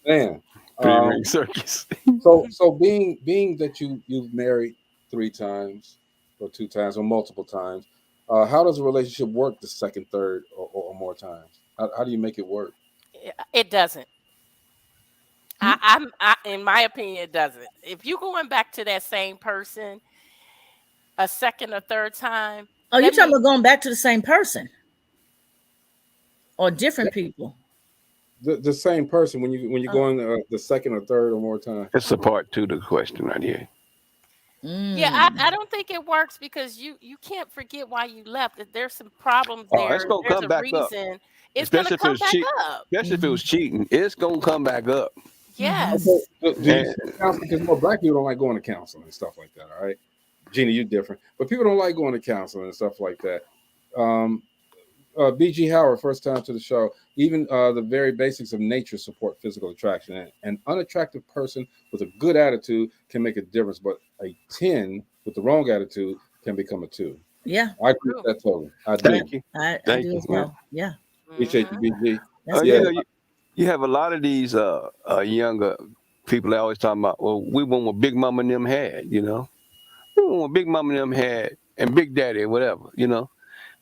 Speaker 8: man.
Speaker 11: Three ring circus.
Speaker 8: So being that you've married 3 times or 2 times or multiple times, how does a relationship work the second, third, or more times? How do you make it work?
Speaker 9: It doesn't. In my opinion, it doesn't. If you going back to that same person a second or third time,
Speaker 10: Oh, you
Speaker 9: that
Speaker 10: talking
Speaker 9: means
Speaker 10: about going back to the same person or different people?
Speaker 8: The same person when you're
Speaker 10: Oh.
Speaker 8: going the second or third or more time.
Speaker 11: It's a part two to the question right here.
Speaker 9: yeah, I
Speaker 10: Mm.
Speaker 9: don't think it works because you can't forget why you left. If there's some problems
Speaker 11: Oh, it's
Speaker 9: there,
Speaker 11: gonna
Speaker 9: there's
Speaker 11: come
Speaker 9: a
Speaker 11: back up.
Speaker 9: reason. It's gonna
Speaker 11: Especially if it
Speaker 9: come
Speaker 11: was
Speaker 9: back
Speaker 11: cheat.
Speaker 9: up.
Speaker 11: Especially if it
Speaker 10: Mhm.
Speaker 11: was cheating, it's gonna come back up.
Speaker 10: Mhm.
Speaker 8: Okay,
Speaker 9: Yes.
Speaker 8: do you
Speaker 11: And
Speaker 8: see counseling? Because more black people don't like going to counseling and stuff like that. All right, Gina, you're different, but people don't like going to counseling and stuff like that. Um, BG Howard, first time to the show. Even the very basics of nature support physical attraction. An unattractive person with a good attitude can make a difference, but a 10 with the wrong attitude can become a 2.
Speaker 10: Yeah,
Speaker 8: I agree with
Speaker 9: True.
Speaker 8: that totally. I do.
Speaker 11: thank you.
Speaker 10: I
Speaker 11: Thank
Speaker 10: do
Speaker 11: you.
Speaker 10: as
Speaker 11: Yeah.
Speaker 10: well. Yeah,
Speaker 8: Appreciate you,
Speaker 9: Hmm.
Speaker 8: BG.
Speaker 10: that's
Speaker 11: You
Speaker 8: Yeah,
Speaker 11: know,
Speaker 10: good.
Speaker 11: you have a lot of these younger people that always talking about, well, we want what Big Mama and them had, you know. We want what Big Mama and them had and Big Daddy or whatever, you know.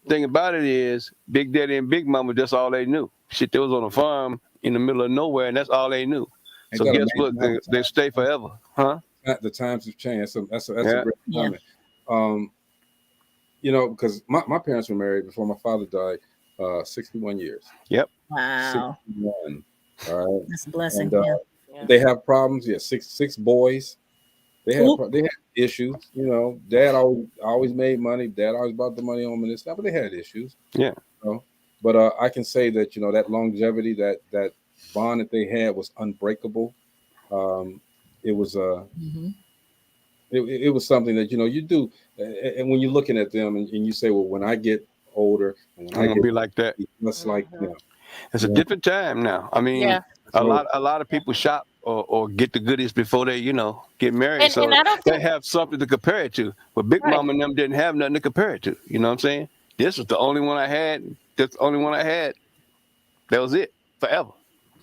Speaker 11: Thing about it is Big Daddy and Big Mama, that's all they knew. Shit, they was on a farm in the middle of nowhere and that's all they knew.
Speaker 8: ain't
Speaker 11: So
Speaker 8: that
Speaker 11: guess
Speaker 8: amazing
Speaker 11: what?
Speaker 8: how
Speaker 11: They stay forever. Huh?
Speaker 8: the times have changed? That's a
Speaker 11: Yeah.
Speaker 8: great
Speaker 10: Yeah.
Speaker 8: comment. Um, because my parents were married before my father died, 61 years.
Speaker 11: Yep.
Speaker 10: Wow,
Speaker 8: 61. All right.
Speaker 10: that's a blessing.
Speaker 8: And
Speaker 10: Yeah.
Speaker 9: Yeah.
Speaker 8: they have problems. Yeah, six boys.
Speaker 10: Oop.
Speaker 8: They had issues. Dad always made money. Dad always brought the money home and this stuff, but they had issues.
Speaker 11: Yeah.
Speaker 8: But I can say that that longevity, that bond that they had was unbreakable. It was
Speaker 10: Mhm.
Speaker 8: it was something that you do, and when you're looking at them and you say, well, when I get older and when
Speaker 11: I'm
Speaker 8: I
Speaker 11: gonna
Speaker 8: get
Speaker 11: be like that.
Speaker 8: just like
Speaker 9: Hmm.
Speaker 8: them.
Speaker 11: It's a
Speaker 8: Yeah,
Speaker 11: different time now. I mean,
Speaker 9: Yeah.
Speaker 11: a
Speaker 8: so
Speaker 11: lot of people shop or get the goodies before they, get married.
Speaker 9: And
Speaker 11: So
Speaker 9: I don't
Speaker 11: they
Speaker 9: think
Speaker 11: have something to compare it to. But Big
Speaker 9: right.
Speaker 11: Mama and them didn't have nothing to compare it to. You know what I'm saying? This was the only one I had. That's the only one I had. That was it forever.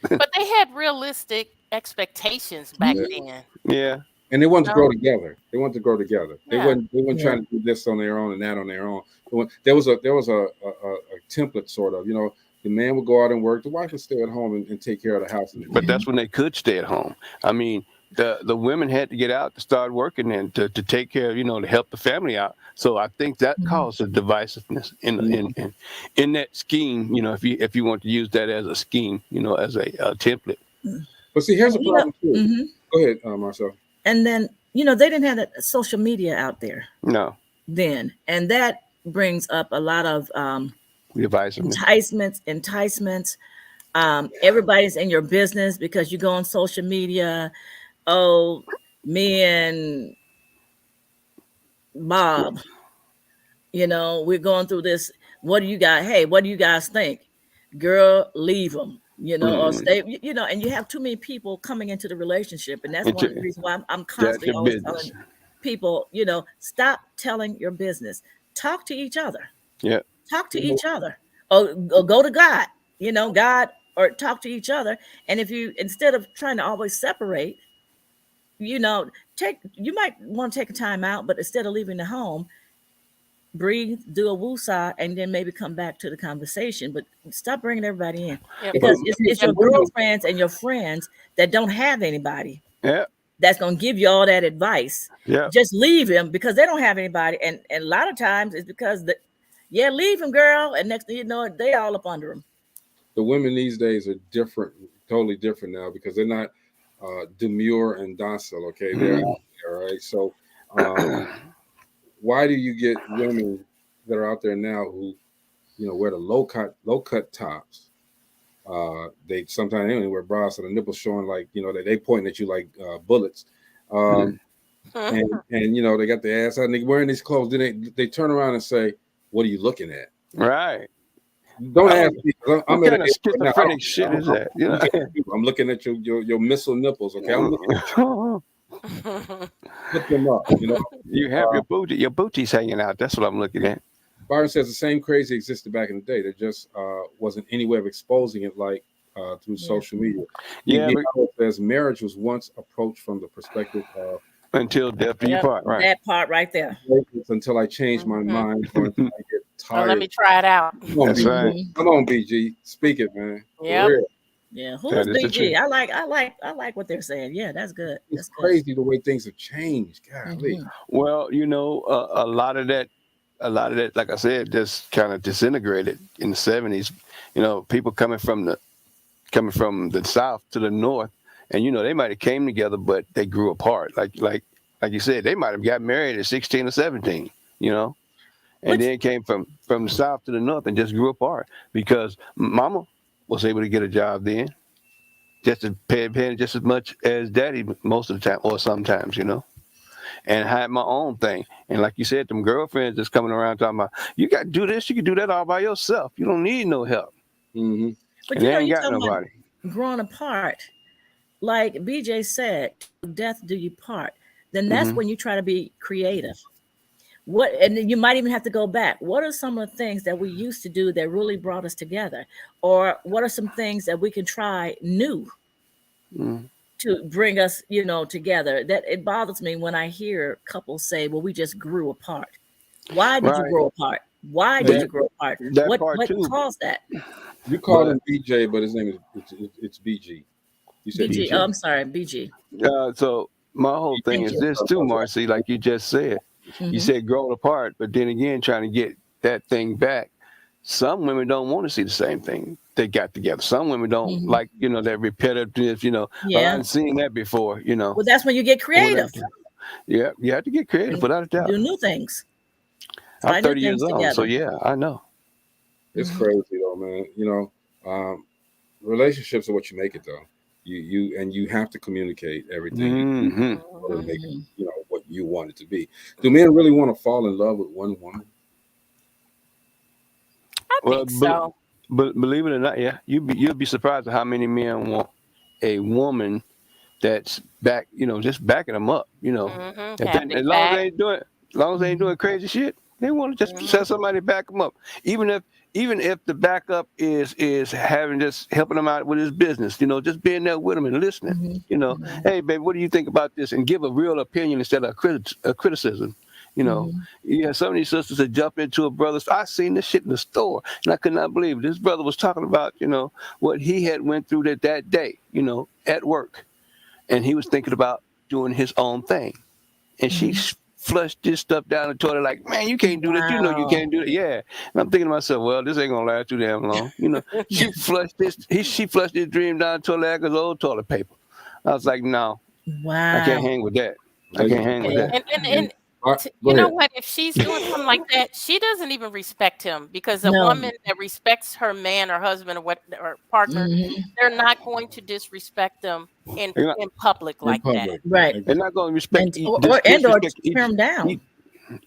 Speaker 9: But they had realistic expectations back
Speaker 8: Yeah.
Speaker 9: then.
Speaker 11: Yeah.
Speaker 8: And they wanted to
Speaker 9: No?
Speaker 8: grow together. They wanted to grow together. They
Speaker 9: Yeah.
Speaker 8: wasn't trying to do this on their own and that on their own. There was a template sort of, the man would go out and work, the wife would stay at home and take care of the house and the
Speaker 11: But
Speaker 8: kids.
Speaker 11: that's when they could stay at home. I mean, the women had to get out to start working and to take care of, to help the family out. So I think that caused a divisiveness in that scheme. If you want to use that as a scheme, as a template.
Speaker 8: But see, here's a
Speaker 10: You know,
Speaker 8: problem too.
Speaker 10: mhm.
Speaker 8: Go ahead, Marcel.
Speaker 10: And then, they didn't have that social media out there
Speaker 11: No,
Speaker 10: then. And that brings up a lot of
Speaker 11: divisiveness.
Speaker 10: enticements. Everybody's in your business because you go on social media. Oh, me and Bob, we're going through this. What do you got? Hey, what do you guys think? Girl, leave them, or stay, and you have too many people coming into the relationship. And that's one of the reasons why I'm
Speaker 11: That's
Speaker 10: constantly
Speaker 11: your
Speaker 10: always
Speaker 11: business.
Speaker 10: telling people, stop telling your business. Talk to each other.
Speaker 11: Yeah.
Speaker 10: Talk to each other. Or go to God, God, or talk to each other. And if you, instead of trying to always separate, you might want to take a time out, but instead of leaving the home, breathe, do a woosah, and then maybe come back to the conversation. But stop bringing everybody in,
Speaker 9: Yeah,
Speaker 10: because
Speaker 9: but
Speaker 10: it's your girlfriends and your friends that don't have anybody
Speaker 11: Yeah.
Speaker 10: that's going to give you all that advice.
Speaker 11: Yeah.
Speaker 10: Just leave him because they don't have anybody. And a lot of times it's because leave him, girl. And next thing you know, they all up under him.
Speaker 8: The women these days are different, totally different now, because they're not demure and docile. Okay, they're out there, right? So, why do you get women that are out there now who, wear the low cut tops? They sometimes only wear bras, so the nipples showing like they pointing at you like bullets. And they got their ass out and they wearing these clothes. Then they turn around and say, "What are you looking at?"
Speaker 11: Right.
Speaker 8: Don't ask me. I'm
Speaker 11: What
Speaker 8: at
Speaker 11: kind of schizophrenic shit is that?
Speaker 8: I'm looking at your missile nipples. Okay, I'm looking at you. Put them up.
Speaker 11: You have your booties hanging out. That's what I'm looking at.
Speaker 8: Byron says the same crazy existed back in the day. There just wasn't any way of exposing it like through social media.
Speaker 11: Yeah,
Speaker 8: says marriage was once approached from the perspective of
Speaker 11: until death do you part. Right.
Speaker 10: That part right there.
Speaker 8: Until I change my mind, or until I get tired.
Speaker 9: Well, let me try it out.
Speaker 11: That's right.
Speaker 8: Come on, BG, speak it, man.
Speaker 9: Yeah.
Speaker 10: Yeah, who is BG? I like what they're saying. Yeah, that's good.
Speaker 8: It's crazy the way things have changed. Golly.
Speaker 11: Well, a lot of that, like I said, just kind of disintegrated in the 70s. People coming from the south to the north, and they might have came together, but they grew apart. Like you said, they might have got married at 16 or 17. And then came from the south to the north and just grew apart because mama was able to get a job then, just to pay just as much as daddy most of the time, or sometimes, and I had my own thing. And like you said, them girlfriends just coming around talking about, you got to do this, you can do that all by yourself. You don't need no help.
Speaker 8: Mm-hmm.
Speaker 10: But
Speaker 11: and they ain't got nobody.
Speaker 10: Growing apart, like BJ said, death do you part. Then that's when you try to be creative. And then you might even have to go back. What are some of the things that we used to do that really brought us together? Or what are some things that we can try new to bring us, together? That it bothers me when I hear couples say, well, we just grew apart. Why did you grow apart? Why did you grow apart? What caused that?
Speaker 8: You called him BJ, but his name is BG. You said
Speaker 10: BG. Oh, I'm sorry, BG.
Speaker 11: So my whole thing is this too, Marcy, like you just said. You said growing apart, but then again, trying to get that thing back. Some women don't want to see the same thing they got together. Some women don't like, that repetitiveness,
Speaker 10: Yeah.
Speaker 11: I've seen that before,
Speaker 10: Well, that's when you get creative.
Speaker 11: Yeah, you have to get creative, without a doubt.
Speaker 10: Do new things.
Speaker 11: I'm 30 years old, so yeah, I know.
Speaker 8: It's crazy though, man. Relationships are what you make it though. You have to communicate everything to make what you want it to be. Do men really want to fall in love with one woman?
Speaker 9: I think so.
Speaker 11: But believe it or not, yeah, you'd be surprised at how many men want a woman that's back, just backing them up.
Speaker 9: Mm-hmm.
Speaker 11: If
Speaker 9: Have
Speaker 11: they,
Speaker 9: they
Speaker 11: as long as
Speaker 9: back?
Speaker 11: they ain't doing, as long as they ain't doing crazy shit, they want to just
Speaker 9: Mm-hmm.
Speaker 11: have somebody back them up. Even if the backup is having just helping them out with his business, just being there with him and listening. Hey, baby, what do you think about this? And give a real opinion instead of a criticism. Some of these sisters that jump into a brother's. I seen this shit in the store, and I could not believe it. This brother was talking about, what he had went through that day, at work, and he was thinking about doing his own thing, and she flushed this stuff down the toilet like, man, you can't do this. You know you
Speaker 10: Wow.
Speaker 11: can't do it. Yeah, and I'm thinking to myself, well, this ain't gonna last too damn long. She flushed this. She flushed this dream down the toilet like it was old toilet paper. I was like, no, I can't
Speaker 10: Wow.
Speaker 11: hang with that. I
Speaker 8: Ladies
Speaker 11: can't hang with
Speaker 10: Okay.
Speaker 11: that.
Speaker 9: And
Speaker 8: Go
Speaker 9: you know
Speaker 8: ahead.
Speaker 9: what? If she's doing something like that, she doesn't even respect him, because a
Speaker 10: No.
Speaker 9: woman that respects her man or husband or partner,
Speaker 10: Mhm.
Speaker 9: they're not going to disrespect them in
Speaker 11: They're not,
Speaker 9: in public
Speaker 8: In
Speaker 9: like that.
Speaker 8: public.
Speaker 10: Right.
Speaker 11: they're not going to respect
Speaker 10: And or
Speaker 11: disrespect
Speaker 10: tear them down.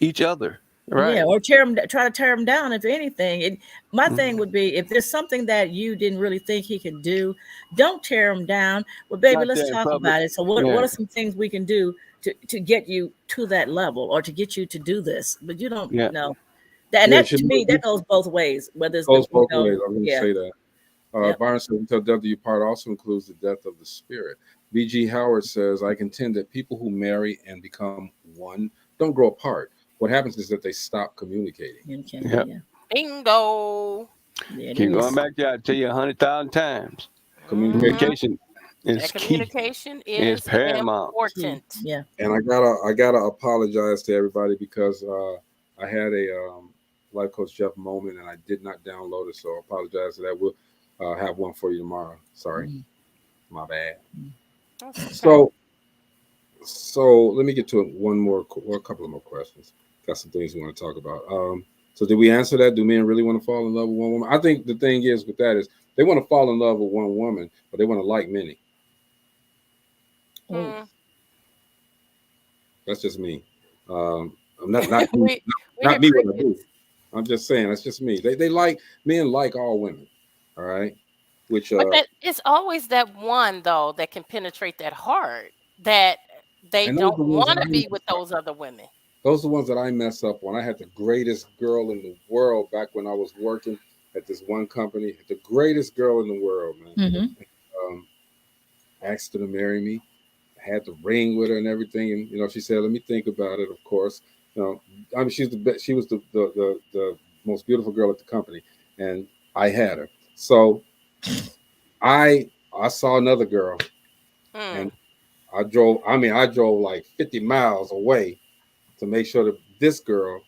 Speaker 11: each other.
Speaker 10: Yeah,
Speaker 11: Right.
Speaker 10: or try to tear him down if anything. My thing would be, if there's something that you didn't really think he could do, don't tear him down. Well, baby,
Speaker 11: Not
Speaker 10: let's
Speaker 11: there in
Speaker 10: talk
Speaker 11: public.
Speaker 10: about it. So what
Speaker 11: Yeah.
Speaker 10: are some things we can do to get you to that level, or to get you to do this? But you don't,
Speaker 11: Yeah.
Speaker 10: and
Speaker 8: Yeah,
Speaker 10: that, to me, that goes both ways. Whether it's
Speaker 8: goes both ways. I'm going to
Speaker 10: yeah.
Speaker 8: say that.
Speaker 10: Yep.
Speaker 8: Byron says, until death do you part also includes the death of the spirit. B.G. Howard says, I contend that people who marry and become one don't grow apart. What happens is that they stop communicating.
Speaker 11: Yep.
Speaker 10: Yeah.
Speaker 9: Bingo.
Speaker 10: There it
Speaker 11: Keep
Speaker 10: is.
Speaker 11: going back there. I tell you 100,000 times.
Speaker 8: Communication.
Speaker 11: Communication is
Speaker 9: That
Speaker 11: key.
Speaker 9: communication
Speaker 11: It's
Speaker 9: is
Speaker 11: paramount.
Speaker 9: important.
Speaker 10: Yeah.
Speaker 8: And I gotta apologize to everybody because I had a life coach Jeff moment and I did not download it, so I apologize for that. We'll have one for you tomorrow. Sorry, my bad.
Speaker 9: That's okay.
Speaker 8: So let me get to a couple of more questions. Got some things we want to talk about. So did we answer that? Do men really want to fall in love with one woman? I think the thing is with that is they want to fall in love with one woman, but they want to like many.
Speaker 9: Mm.
Speaker 8: That's just me. I'm not
Speaker 9: We
Speaker 8: not me
Speaker 9: agree.
Speaker 8: what I do. I'm just saying that's just me. They like men like all women. All right. Which
Speaker 9: But that it's always that one though that can penetrate that heart that they
Speaker 8: and those are
Speaker 9: don't
Speaker 8: the ones that
Speaker 9: want to
Speaker 8: I
Speaker 9: be
Speaker 8: mess
Speaker 9: with
Speaker 8: up.
Speaker 9: those other women.
Speaker 8: Those are the ones that I mess up on. I had the greatest girl in the world back when I was working at this one company. The greatest girl in the world, man. Asked her to marry me. I had the ring with her and everything, and she said, "Let me think about it." Of course, I mean, she's the best. She was the most beautiful girl at the company, and I had her. So I saw another girl, and I drove like 50 miles away to make sure that this girl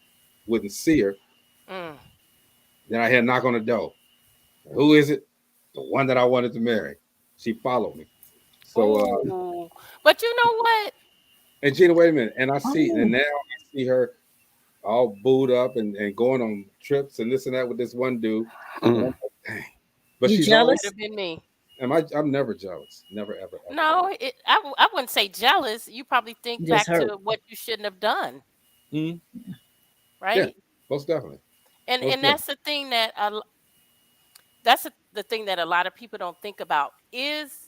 Speaker 8: wouldn't see her. Then I had a knock on the door. Who is it? The one that I wanted to marry. She followed me. So
Speaker 9: But you know what?
Speaker 8: and Gina, wait a minute. And now I see her all booed up and going on trips and this and that with this one dude. And I'm like, dang. But
Speaker 10: You
Speaker 8: she's
Speaker 10: jealous?
Speaker 8: always,
Speaker 9: Could have been me.
Speaker 8: I'm never jealous. Never, ever, ever.
Speaker 9: No, I wouldn't say jealous. You probably think
Speaker 10: Just
Speaker 9: back
Speaker 10: hurt.
Speaker 9: to what you shouldn't have done,
Speaker 8: Mm-hmm.
Speaker 9: right?
Speaker 8: Yeah, most definitely.
Speaker 9: And that's the thing that the thing that a lot of people don't think about is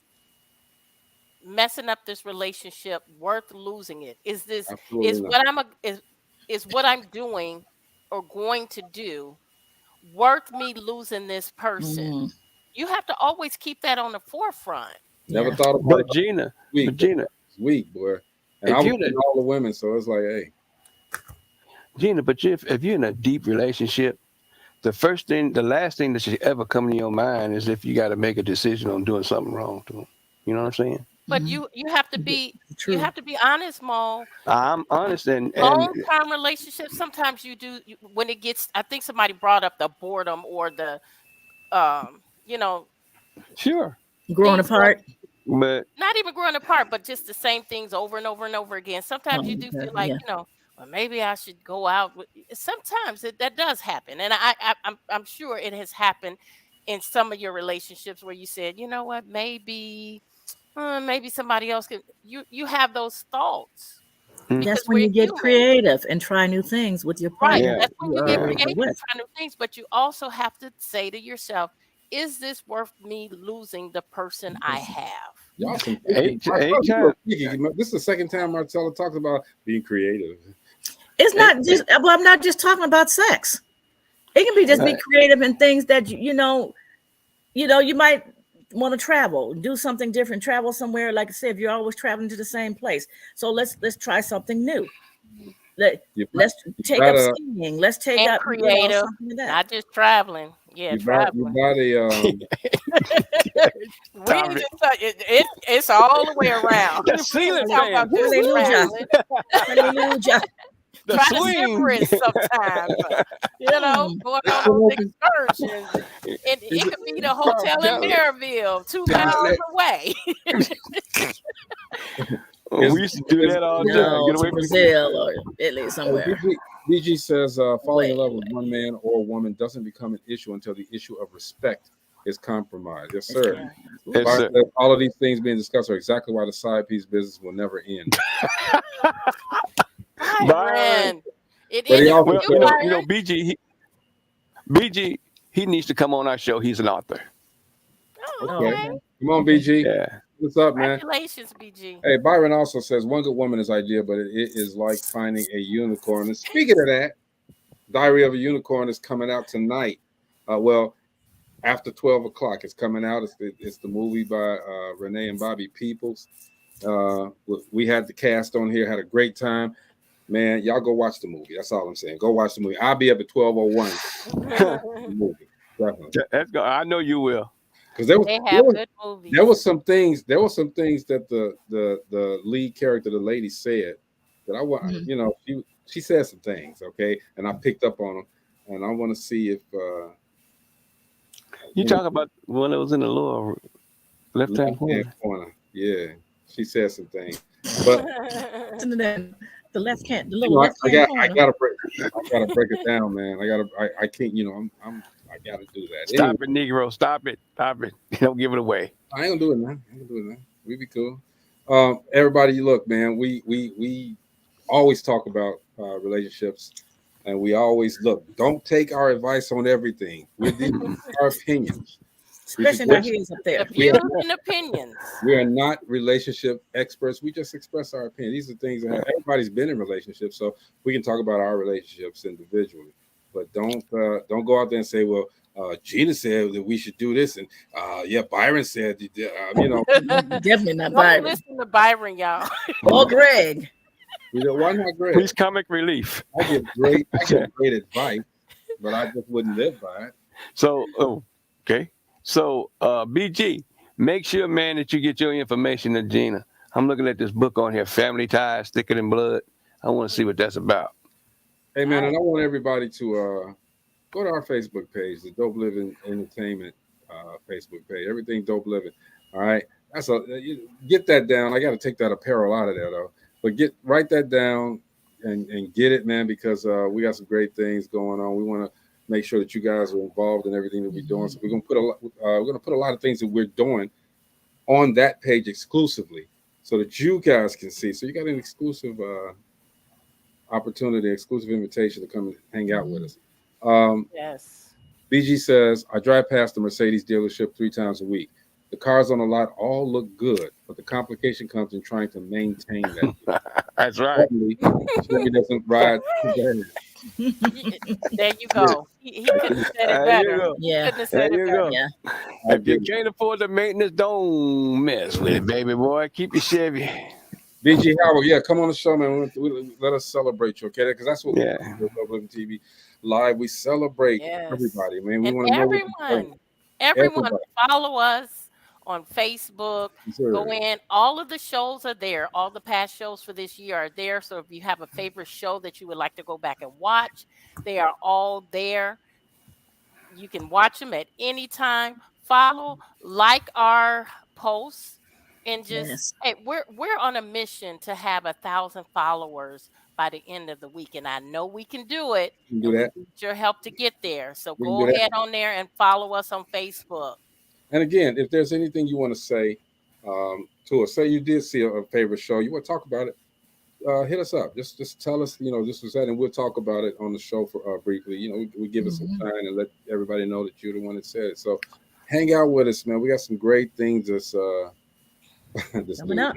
Speaker 9: messing up this relationship worth losing it.
Speaker 8: Absolutely
Speaker 9: Is
Speaker 8: not.
Speaker 9: what is what I'm doing or going to do worth me losing this person? You have to always keep that on the forefront.
Speaker 8: Never thought about
Speaker 11: But
Speaker 8: it.
Speaker 11: Gina,
Speaker 8: It's weak, boy. And
Speaker 11: if
Speaker 8: I was
Speaker 11: you're
Speaker 8: with all the women, so it's like, hey.
Speaker 11: Gina, but if you're in a deep relationship, the last thing that should ever come to your mind is if you got to make a decision on doing something wrong to them. You know what I'm saying?
Speaker 9: But you have to be honest, Mo.
Speaker 11: I'm honest and
Speaker 9: Long-term relationships, sometimes when it gets, I think somebody brought up the boredom or the
Speaker 11: sure
Speaker 10: growing apart.
Speaker 11: But
Speaker 9: not even growing apart, but just the same things over and over and over again. Sometimes you do feel like, well, maybe I should go out. Sometimes that does happen, and I'm sure it has happened in some of your relationships where you said, you know what, maybe somebody else could. You have those thoughts.
Speaker 10: That's when you get creative and try new things with your partner.
Speaker 9: Right. That's when you get creative and try new things. But you also have to say to yourself, is this worth me losing the person I have?
Speaker 8: Y'all some
Speaker 11: Anytime.
Speaker 8: this is the second time Marcella talks about being creative.
Speaker 10: It's not just, well, I'm not just talking about sex. It can be just be creative in things that you might want to travel, do something different, travel somewhere. Like I said, if you're always traveling to the same place, so let's try something new. Let's take up skiing. Let's take
Speaker 9: And
Speaker 10: up
Speaker 9: creative,
Speaker 10: something like that.
Speaker 9: not just traveling. Yeah, traveling. It's all the way around.
Speaker 11: The ceiling fan.
Speaker 10: Hallelujah. Hallelujah.
Speaker 9: Try to separate sometimes. Going on those excursions. It could be the hotel in Maryville, 2 miles away.
Speaker 11: We used to do that all day. Get away from
Speaker 10: Brazil or Italy somewhere.
Speaker 8: BG says falling in love with one man or woman doesn't become an issue until the issue of respect is compromised. Yes, sir.
Speaker 11: Yes, sir.
Speaker 8: All of these things being discussed are exactly why the side piece business will never end.
Speaker 9: Byron.
Speaker 11: BG, he needs to come on our show. He's an author.
Speaker 8: Okay. Come on, BG.
Speaker 11: Yeah.
Speaker 8: What's up, man?
Speaker 9: Congratulations, BG.
Speaker 8: Hey, Byron also says one good woman is ideal, but it is like finding a unicorn. And speaking of that, Diary of a Unicorn is coming out tonight. After 12 o'clock, it's coming out. It's the movie by Renee and Bobby Peoples. We had the cast on here, had a great time. Man, y'all go watch the movie. That's all I'm saying. Go watch the movie. I'll be up at 12:01. Movie. Definitely.
Speaker 11: Let's go. I know you will.
Speaker 8: Because
Speaker 9: they have good movies.
Speaker 8: There was some things that the lead character, the lady, said that I want. She said some things, okay, and I picked up on them, and I want to see if
Speaker 11: you talk about one that was in the lower left-hand corner.
Speaker 8: Yeah, she said some things, but
Speaker 10: the left hand, the
Speaker 8: I gotta break it down, man. I can't. I gotta do that.
Speaker 11: Stop it, Negro. Stop it. Don't give it away.
Speaker 8: I ain't gonna do it now. We be cool. Everybody, look, man. We always talk about relationships, and we always look. Don't take our advice on everything. We do our opinions.
Speaker 10: Especially not his up there.
Speaker 9: Views and opinions.
Speaker 8: We are not relationship experts. We just express our opinion. These are things that everybody's been in relationships, so we can talk about our relationships individually. But don't go out there and say, well, Gina said that we should do this, and Byron said,
Speaker 10: definitely not
Speaker 9: Don't
Speaker 10: Byron.
Speaker 9: listen to Byron, y'all.
Speaker 10: Or Greg.
Speaker 8: Why not Greg?
Speaker 11: He's comic relief.
Speaker 8: I give great advice, but I just wouldn't live by it.
Speaker 11: So, okay. So, BG, make sure, man, that you get your information to Gina. I'm looking at this book on here, Family Ties, Thicker Than Blood. I want to see what that's about.
Speaker 8: Hey, man, and I want everybody to go to our Facebook page, the Dope Living Entertainment Facebook page. Everything Dope Living. All right. Get that down. I got to take that apparel out of there, though. But write that down and get it, man, because we got some great things going on. We want to make sure that you guys are involved in everything that we're doing. So we're gonna put a lot of things that we're doing on that page exclusively, so that you guys can see. So you got an exclusive opportunity, exclusive invitation to come and hang out with us.
Speaker 9: Yes.
Speaker 8: BG says, I drive past the Mercedes dealership 3 times a week. The cars on the lot all look good, but the complication comes in trying to maintain that.
Speaker 11: That's right.
Speaker 8: Chevy doesn't ride together.
Speaker 9: There you go. He couldn't have said it better.
Speaker 10: Yeah.
Speaker 11: There you go.
Speaker 10: Yeah.
Speaker 11: If you can't afford the maintenance, don't mess with it, baby boy. Keep your Chevy.
Speaker 8: BG Howard, come on the show, man. Let us celebrate you, okay? Because that's what we do with DopelivenTV Live. We celebrate everybody, man. We want to
Speaker 9: everyone follow us on Facebook. Go in. All of the shows are there. All the past shows for this year are there. So if you have a favorite show that you would like to go back and watch, they are all there. You can watch them at any time. Follow, like our posts, and just hey, we're on a mission to have 1,000 followers by the end of the week, and I know we can do it.
Speaker 8: Do that.
Speaker 9: We need your help to get there. So go ahead on there and follow us on Facebook.
Speaker 8: And again, if there's anything you want to say to us, say you did see a favorite show, you want to talk about it, hit us up. Just tell us, this was that, and we'll talk about it on the show for briefly. We give it some time and let everybody know that you're the one that said it. So hang out with us, man. We got some great things This
Speaker 10: Coming
Speaker 8: dude.
Speaker 10: up.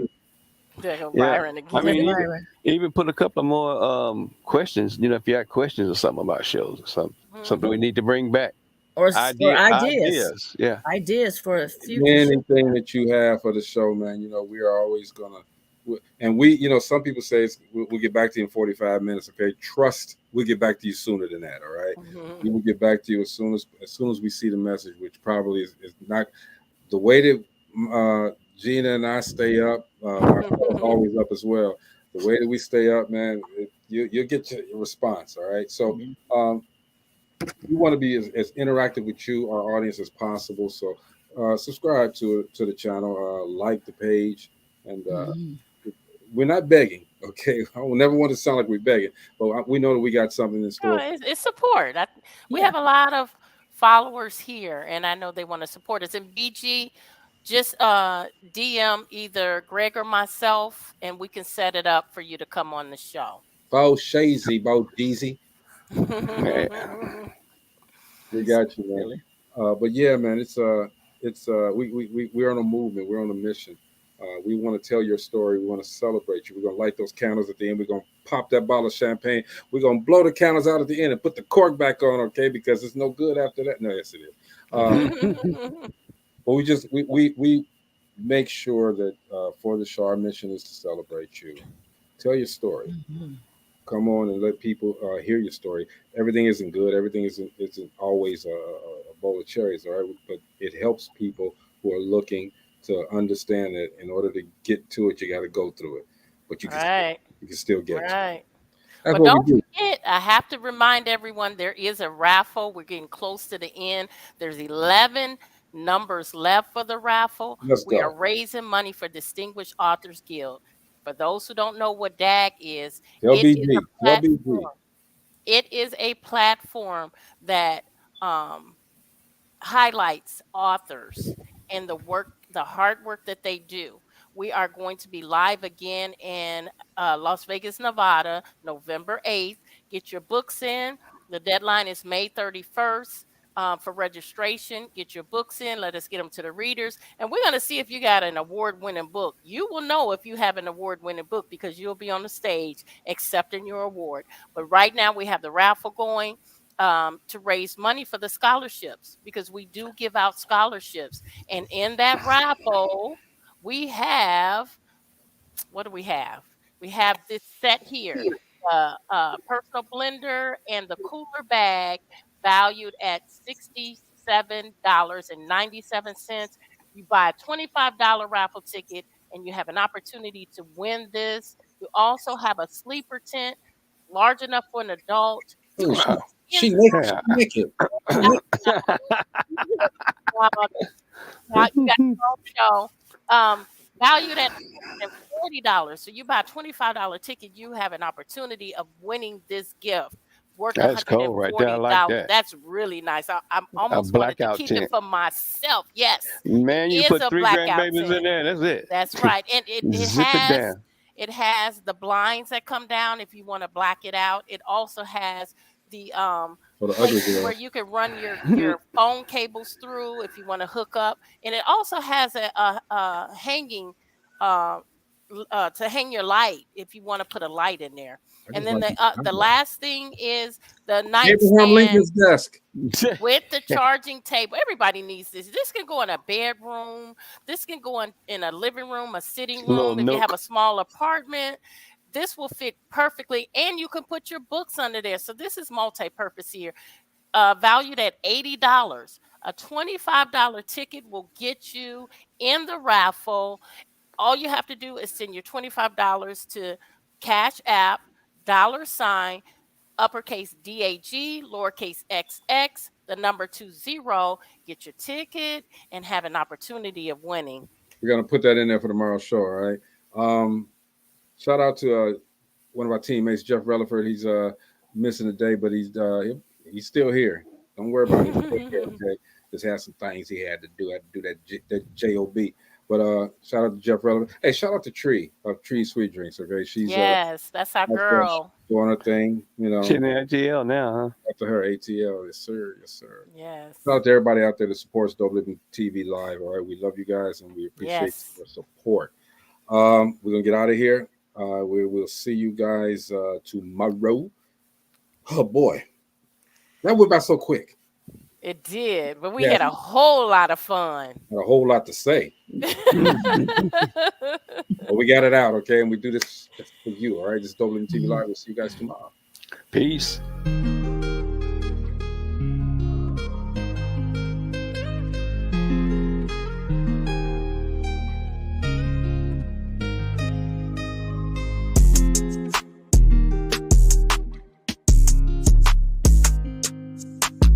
Speaker 9: There go
Speaker 11: Yeah.
Speaker 9: Byron
Speaker 11: I
Speaker 9: again.
Speaker 11: mean,
Speaker 10: Byron.
Speaker 11: even put a couple of more questions. You know, if you had questions or something about shows or something we need to bring back.
Speaker 10: Or ideas.
Speaker 11: Ideas. Yeah.
Speaker 10: Ideas for a future show.
Speaker 8: Anything that you have for the show, man, you know, we are always gonna, and we, you know, some people say we'll get back to you in 45 minutes. Okay, trust, we'll get back to you sooner than that. All right, we will get back to you as soon as we see the message, which probably is not the way that Gina and I stay up. Marcella's always up as well. The way that we stay up, man, you'll get your response. All right, so. We want to be as interactive with you, our audience, as possible. So subscribe to the channel, like the page, and we're not begging. Okay, I will never want to sound like we're begging, but we know that we got something in
Speaker 9: No,
Speaker 8: store.
Speaker 9: it's support. We have a lot of followers here, and I know they want to support us. And BG, just DM either Greg or myself, and we can set it up for you to come on the show.
Speaker 8: Bo Shazy, Bo Deezy. We got you, man. But yeah, man, we're on a movement. We're on a mission. We want to tell your story. We want to celebrate you. We're gonna light those candles at the end. We're gonna pop that bottle of champagne. We're gonna blow the candles out at the end and put the cork back on, okay? Because it's no good after that. No, yes, it is. But we make sure that for the show, our mission is to celebrate you. Tell your story. Come on and let people hear your story. Everything isn't good. Everything isn't always a bowl of cherries, all right? But it helps people who are looking to understand that in order to get to it, you got to go through it. But you can still get to it. That's
Speaker 9: But
Speaker 8: what
Speaker 9: don't
Speaker 8: we do.
Speaker 9: forget, I have to remind everyone there is a raffle. We're getting close to the end. There's 11 numbers left for the raffle. We are raising money for Distinguished Authors Guild. For those who don't know what DAG is, it is a platform. It is a platform that highlights authors and the hard work that they do. We are going to be live again in Las Vegas, Nevada, November 8th. Get your books in. The deadline is May 31st for registration. Get your books in. Let us get them to the readers. And we're going to see if you got an award-winning book. You will know if you have an award-winning book because you'll be on the stage accepting your award. But right now we have the raffle going to raise money for the scholarships because we do give out scholarships. And in that raffle, we have, what do we have? We have this set here, personal blender and the cooler bag valued at $67.97. You buy a $25 raffle ticket and you have an opportunity to win this. You also have a sleeper tent large enough for an adult. You can
Speaker 8: She naked.
Speaker 9: Now you got your own show, valued at $140. So you buy a $25 ticket, you have an opportunity of winning this gift worth
Speaker 11: That's cool right there. I like that.
Speaker 9: That's really nice. I'm almost wanted to keep it for myself. Yes,
Speaker 11: man, you put 3 grandbabies in there. That's it.
Speaker 9: That's right, and
Speaker 11: it
Speaker 9: it has the blinds that come down if you want to black it out. It also has the places where you can run your phone cables through if you want to hook up, and it also has a hanging to hang your light if you want to put a light in there. And then the last thing is the nightstand
Speaker 8: desk
Speaker 9: with the charging table. Everybody needs this. This can go in a bedroom. This can go in a living room, a sitting room. If you have a small apartment, this will fit perfectly. And you can put your books under there. So this is multi-purpose here. Valued at $80. A $25 ticket will get you in the raffle. All you have to do is send your $25 to Cash App, $, uppercase DAG, lowercase XX, the number 20. Get your ticket and have an opportunity of winning.
Speaker 8: We're gonna put that in there for tomorrow's show. All right. Shout out to one of our teammates, Jeff Relaford. He's missing today, but he's still here. Don't worry about it. Okay. Just had some things he had to do. I had to do that job. But shout out to Jeff Relevant. Hey, shout out to Tree of Tree Sweet Drinks. Okay, she's
Speaker 9: Yes, that's our girl.
Speaker 8: doing her thing. You know,
Speaker 11: She in the ATL now, huh?
Speaker 8: after her ATL, yes sir, yes sir.
Speaker 9: Yes.
Speaker 8: Shout out to everybody out there that supports Dope Living TV Live. All right, we love you guys and we appreciate
Speaker 9: Yes.
Speaker 8: your support. We're gonna get out of here. We will see you guys tomorrow. Oh boy, that went by so quick.
Speaker 9: It did, but we
Speaker 8: Yeah.
Speaker 9: had a whole lot of fun.
Speaker 8: Had a whole lot to say, but we got it out, okay? And we do this just for you, all right? This is Dope Living TV Live. We'll see you guys tomorrow.
Speaker 11: Peace.